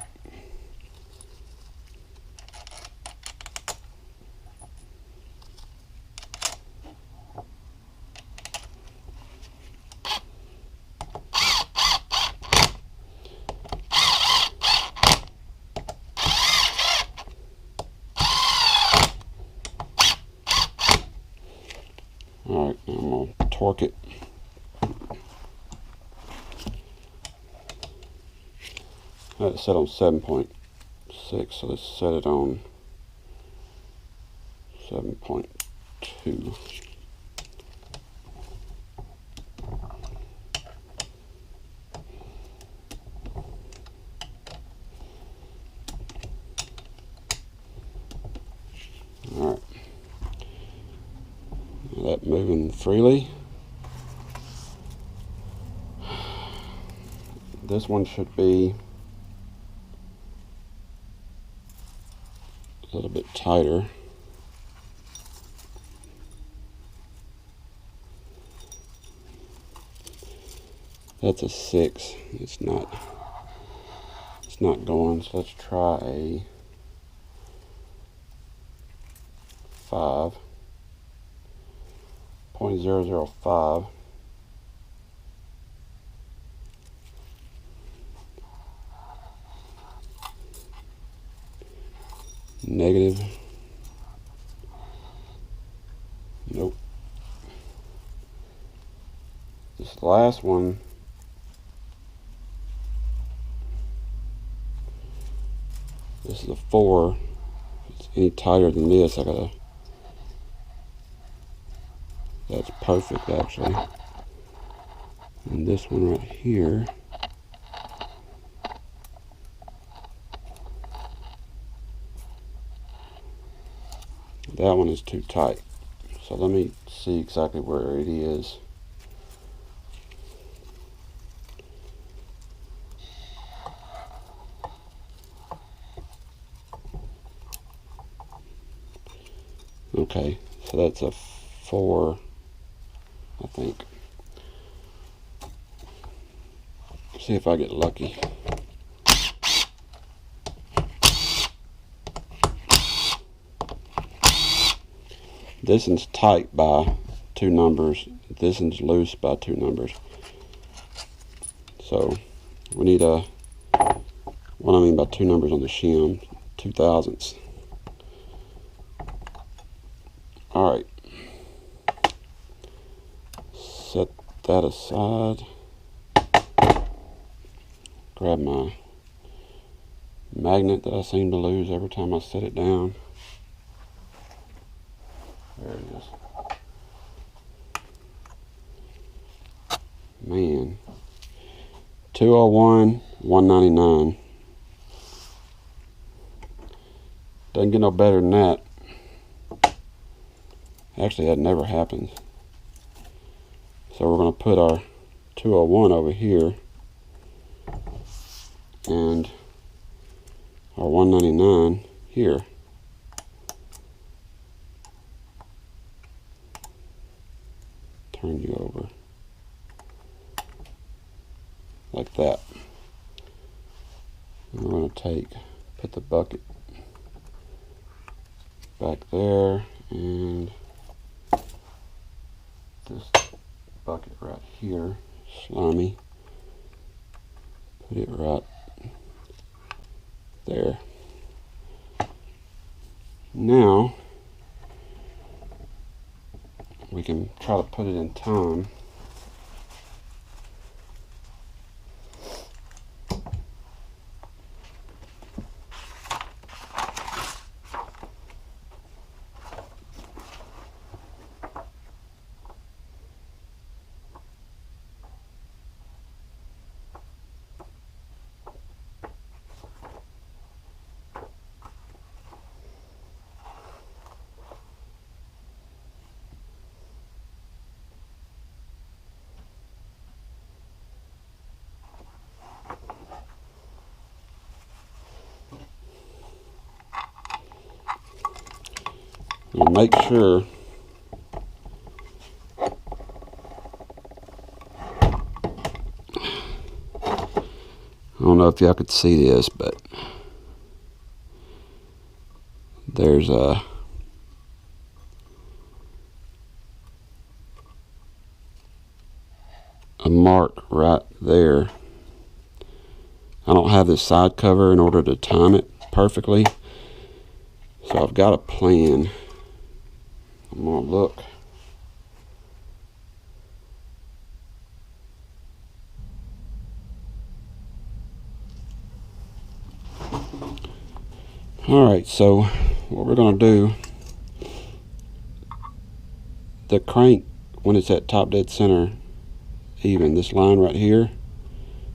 torque it. I had it set on 7.6, so let's set it on 7.2. Alright. That moving freely. This one should be a little bit tighter. That's a 6. It's not going, so let's try a 5. 0.005. Negative. Nope. This last one, this is a 4. If it's any tighter than this, I gotta. That's perfect, actually. And this one right here, that one is too tight. So let me see exactly where it is. Okay, so that's a 4, I think. See if I get lucky. This one's tight by 2 numbers. This one's loose by 2 numbers. So we need a, what I mean by 2 numbers on the shim, 2 thousandths. Alright. Set that aside. Grab my magnet that I seem to lose every time I set it down. There it is. Man. 201, 199. Doesn't get no better than that. Actually, that never happens. So we're going to put our 201 over here and our 199 here. Turn you over like that. And we're going to put the bucket back there, and this bucket right here, slimy, put it right there. Now we can try to put it in time. Now make sure I don't know if y'all could see this, but there's a mark right there. I don't have this side cover in order to time it perfectly, so I've got a plan. I'm gonna look Alright, so what we're going to do, the crank, when it's at top dead center even, this line right here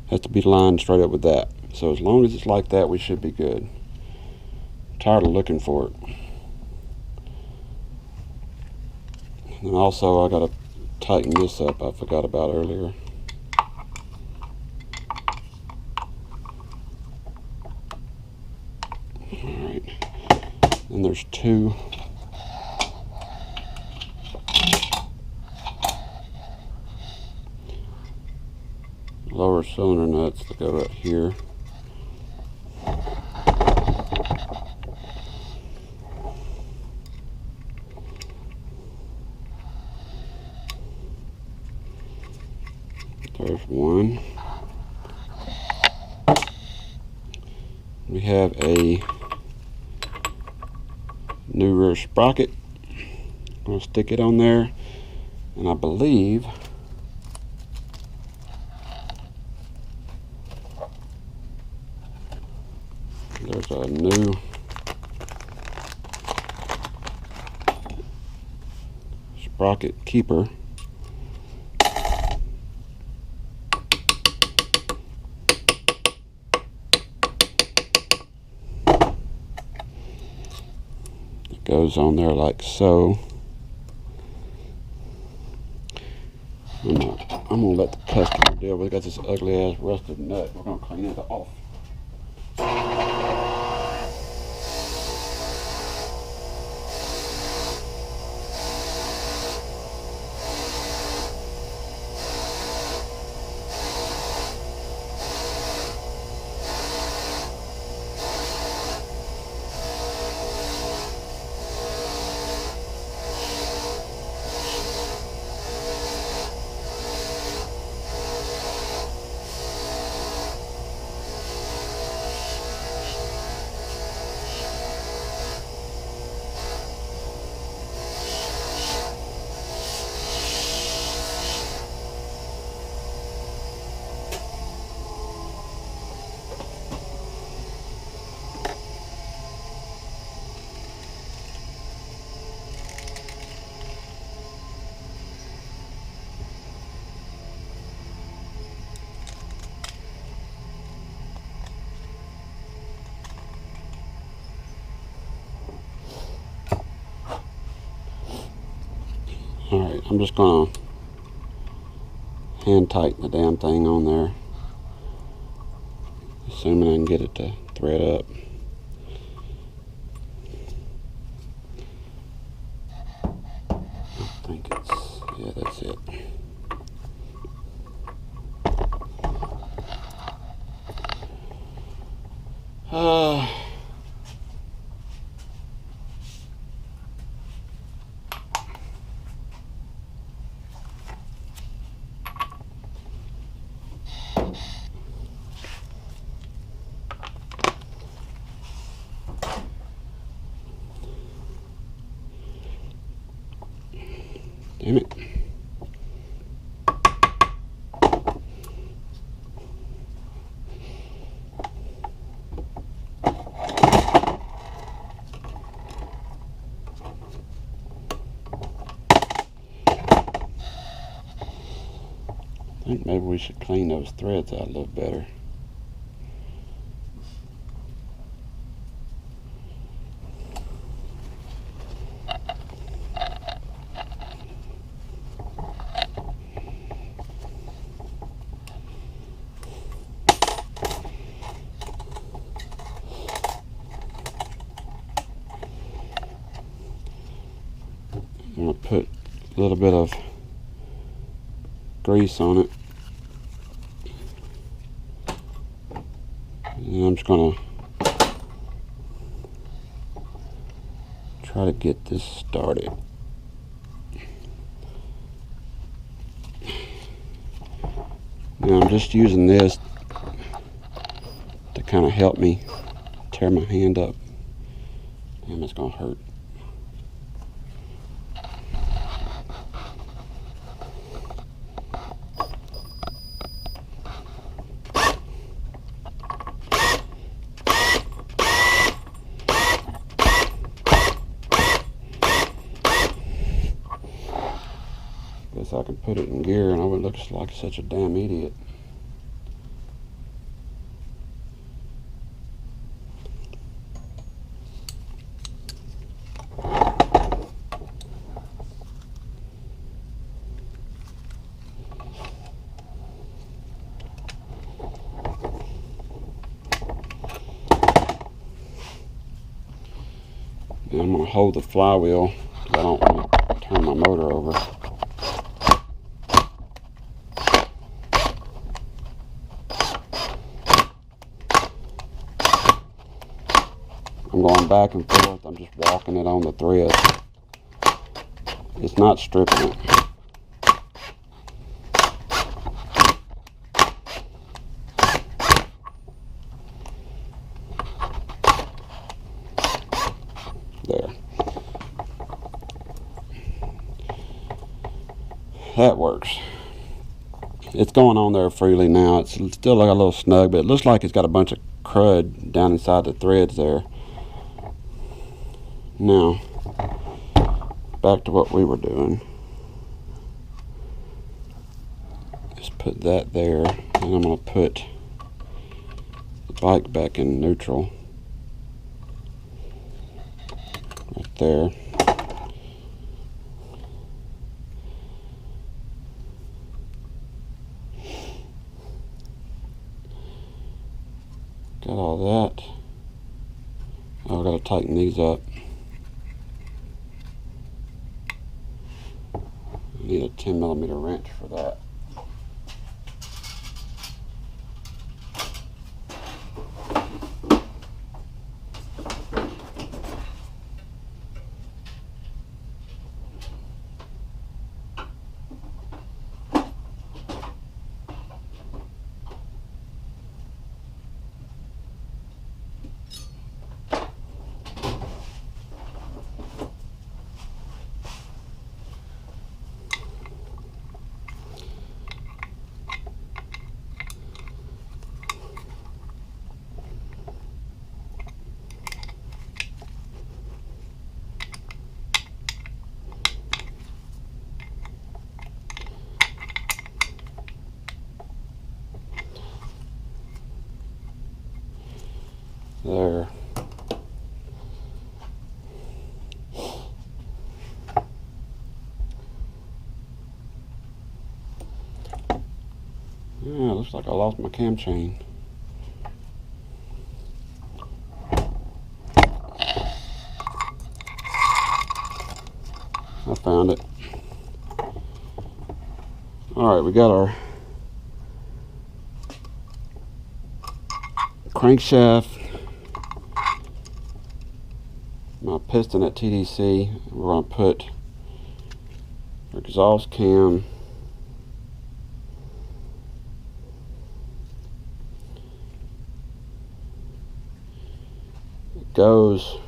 has to be lined straight up with that. So as long as it's like that, we should be good. I'm tired of looking for it. And also I got to tighten this up, I forgot about earlier. Alright, and there's two lower cylinder nuts that go right here. There's one. We have a new rear sprocket. I'm going to stick it on there, and I believe there's a new sprocket keeper. It goes on there like so. I'm gonna let the customer deal with it. Got this ugly ass rusted nut. We're gonna clean it off. Alright, I'm just gonna hand tighten the damn thing on there, assuming I can get it to thread up. I think it's, yeah, that's it. Damn it. I think maybe we should clean those threads out a little better. I'm going to put a little bit of grease on it, and I'm just going to try to get this started. Now I'm just using this to kind of help me tear my hand up. Damn, it's going to hurt. guess I can put it in gear and I wouldn't look like such a damn idiot. And I'm going to hold the flywheel because I don't want to turn my motor over. I'm going back and forth. I'm just walking it on the thread. It's not stripping it. There. That works. It's going on there freely now. It's still like a little snug, but it looks like it's got a bunch of crud down inside the threads there. Now, back to what we were doing. Just put that there, and I'm going to put the bike back in neutral. Right there. Got all that. Oh, I gotta tighten these up. I need a 10mm wrench for that. There. Yeah, looks like I lost my cam chain. I found it. Alright, we got our crankshaft, my piston at TDC. We're going to put our exhaust cam goes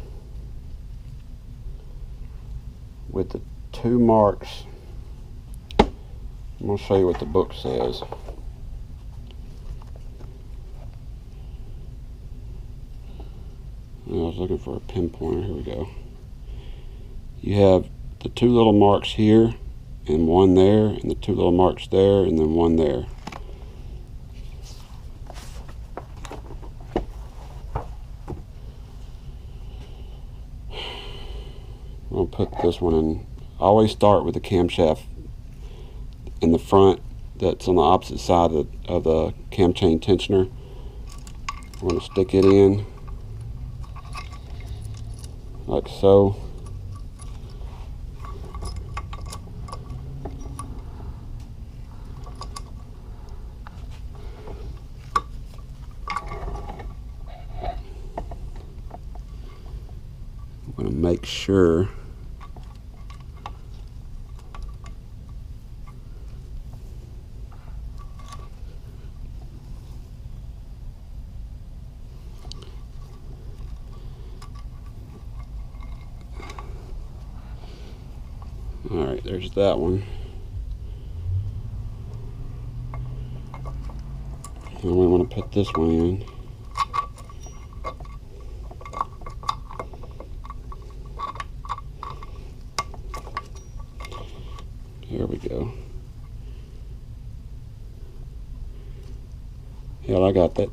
with the two marks. I'm going to show you what the book says. I was looking for a pinpointer. Here we go. You have the two little marks here and one there, and the two little marks there and then one there. I'm going to put this one in. I always start with the camshaft in the front that's on the opposite side of the cam chain tensioner. I'm going to stick it in like so. I'm going to make sure Alright, there's that one. And we want to put this one in. There we go. Well, I got that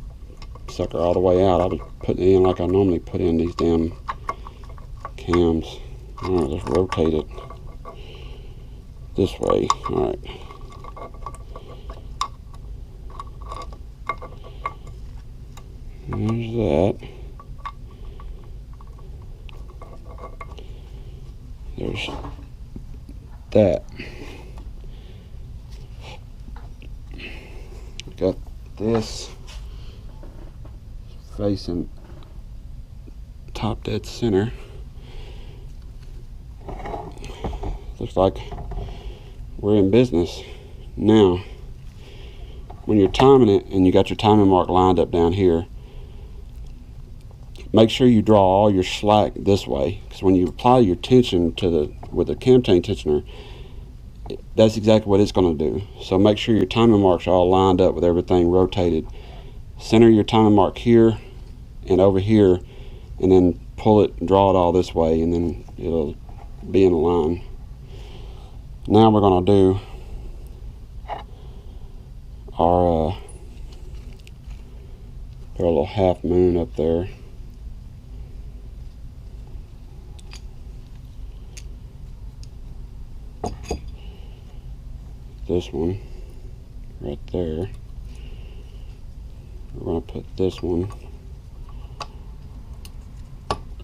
sucker all the way out. I was putting it in like I normally put in these damn cams. Alright, let's rotate it this way. Alright. There's that. There's that. Got this facing top dead center. Looks like we're in business. Now, when you're timing it and you got your timing mark lined up down here, make sure you draw all your slack this way, because when you apply your tension to with the cam chain tensioner, that's exactly what it's going to do. So make sure your timing marks are all lined up with everything rotated. Center your timing mark here and over here, and then pull it and draw it all this way, and then it'll be in a line. Now we're going to do our put a little half moon up there. This one right there. We're going to put this one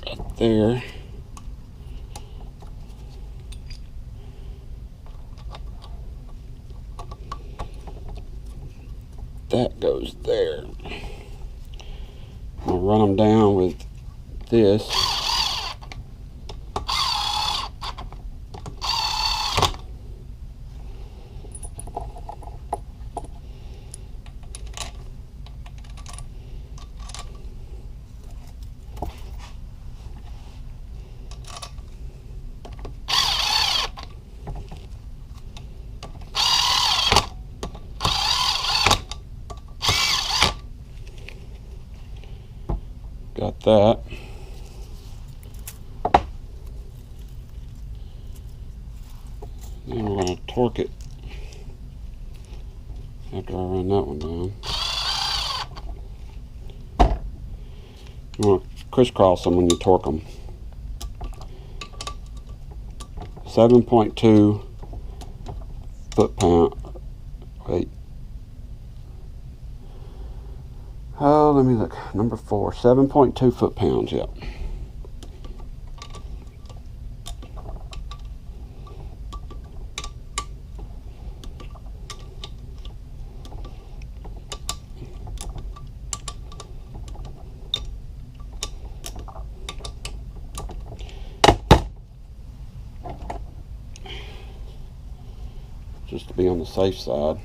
right there. That goes there. I'll run them down with this. Got that. Then we're going to torque it after I run that one down. You want to crisscross them when you torque them. 7.2 foot-pound. Wait. Oh, let me look. Number 4, 7.2 foot-pounds. Yep. Just to be on the safe side.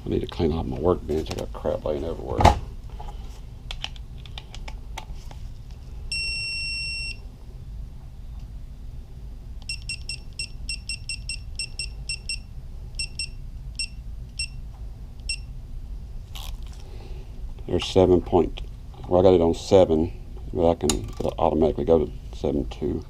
I need to clean out my workbench. I got crap laying everywhere. There's 7 point. Well, I got it on 7, but it'll automatically go to 7.2.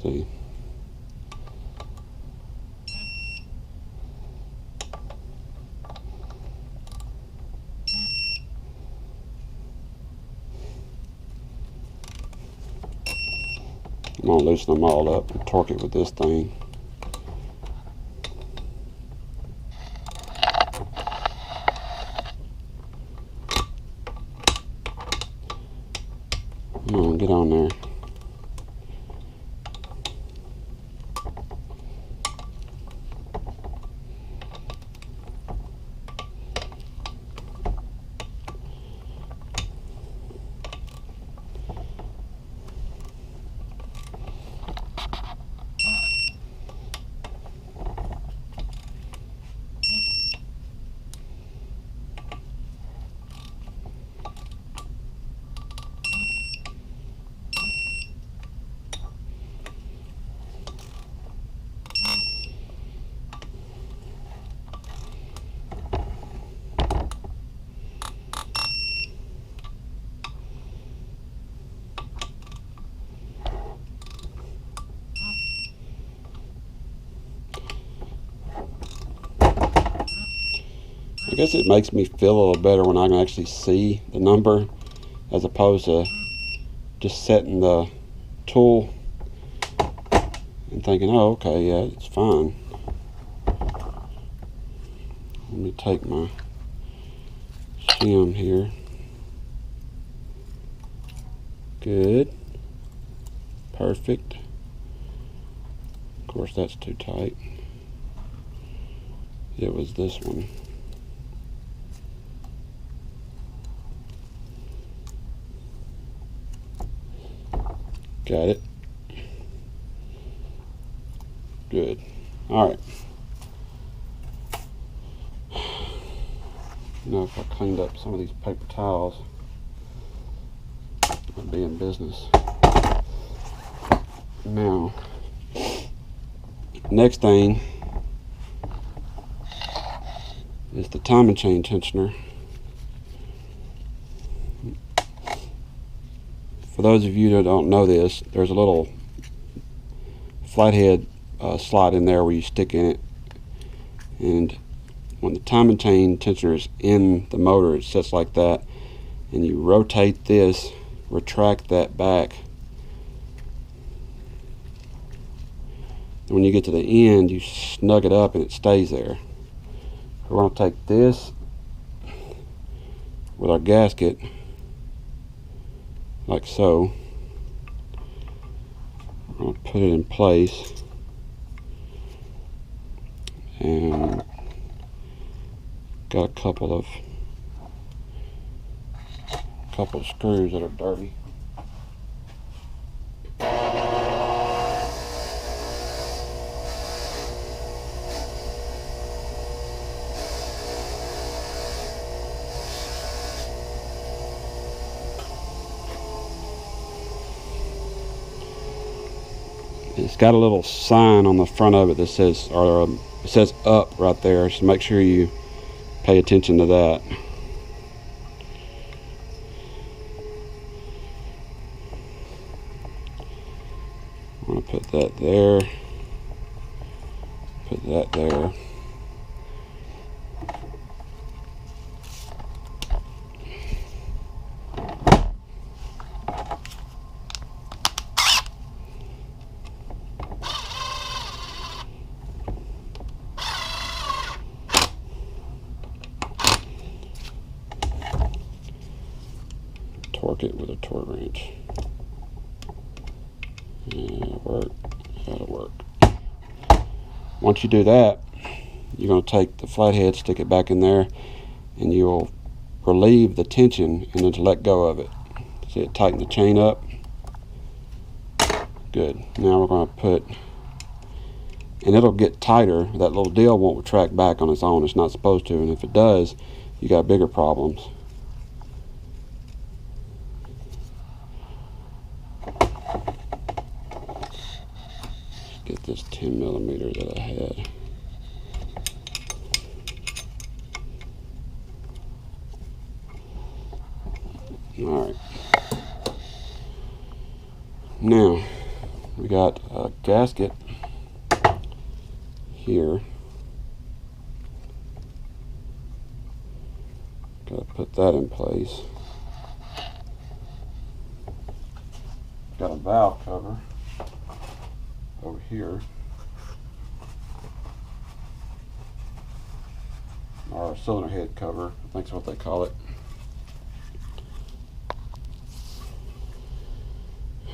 See. I'm going to loosen them all up and torque it with this thing. Come on, get on there. guess it makes me feel a little better when I can actually see the number, as opposed to just setting the tool and thinking, oh, okay, yeah, it's fine. Let me take my shim here. Good. Perfect. Of course, that's too tight. It was this one. Got it. Good. All right. You know, if I cleaned up some of these paper towels, I'd be in business. Now, next thing is the timing chain tensioner. For those of you that don't know this, there's a little flathead slot in there where you stick in it, and when the timing chain tensioner is in the motor, it sits like that, and you rotate this, retract that back, and when you get to the end, you snug it up and it stays there. We're going to take this with our gasket like so. We're going to put it in place, and got a couple of screws that are dirty. It's got a little sign on the front of it that says, it says up right there, so make sure you pay attention to that. I'm going to put that there, put that there. Torque it with a torque wrench. That'll work. That'll work. Once you do that, you're going to take the flathead, stick it back in there, and you'll relieve the tension and then let go of it. See it tighten the chain up? Good. Now we're going to put, and it'll get tighter. That little deal won't retract back on its own. It's not supposed to, and if it does, you got bigger problems. Get this 10mm that I had. Alright. Now, we got a gasket here. Gotta put that in place. Got a valve cover over here, or a cylinder head cover, I think that's what they call it.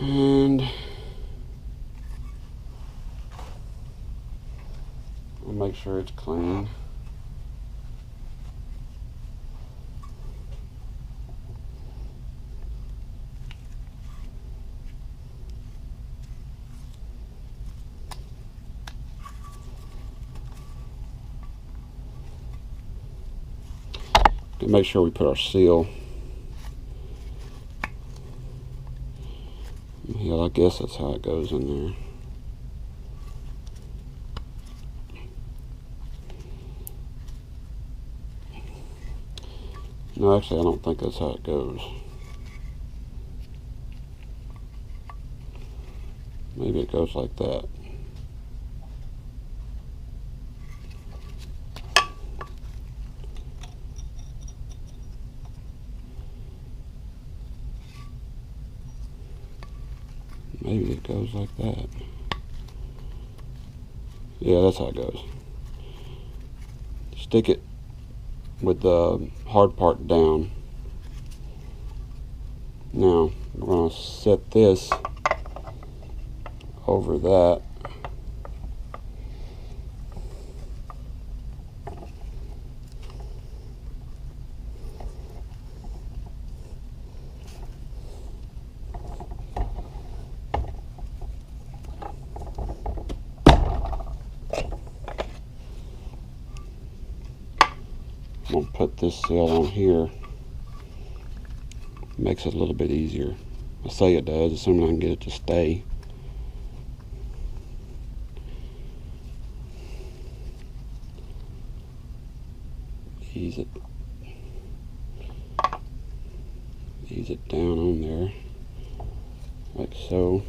And we'll make sure it's clean. And make sure we put our seal. Yeah, I guess that's how it goes in there. No, actually, I don't think that's how it goes. Maybe it goes like that. Maybe it goes like that. Yeah, that's how it goes. Stick it with the hard part down. Now we're going to set this over that. I'm going to put this seal on here. Makes it a little bit easier. I say it does, assuming I can get it to stay. Ease it down on there, like so.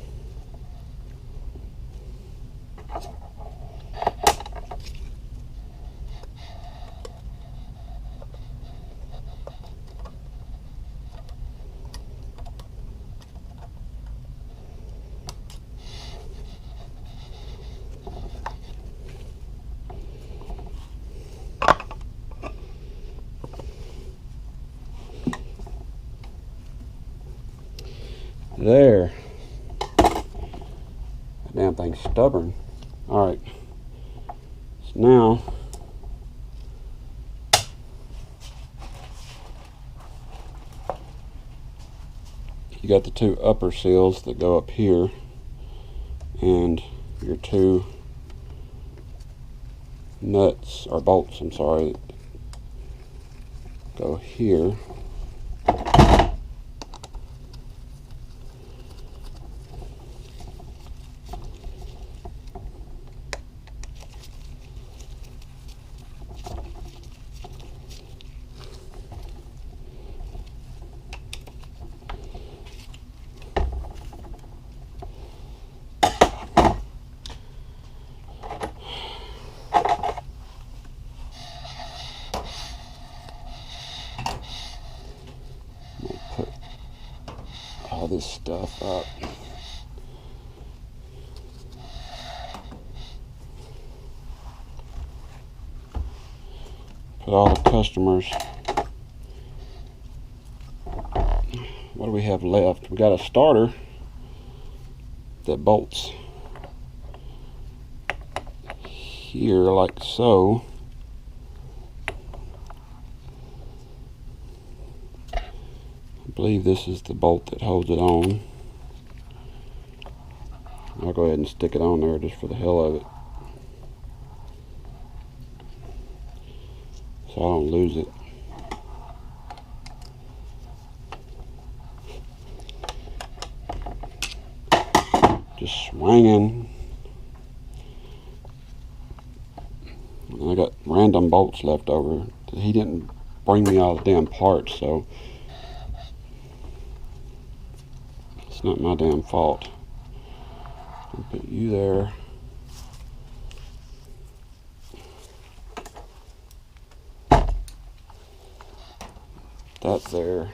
There. That damn thing's stubborn. Alright. So now you got the two upper seals that go up here and your two nuts or bolts, I'm sorry, that go here. Put all this stuff up. Put all the customers. What do we have left? We got a starter that bolts here like so. I believe this is the bolt that holds it on. I'll go ahead and stick it on there just for the hell of it, so I don't lose it. Just swinging. And I got random bolts left over. He didn't bring me all the damn parts, so it's not my damn fault. I'll put you there. That there.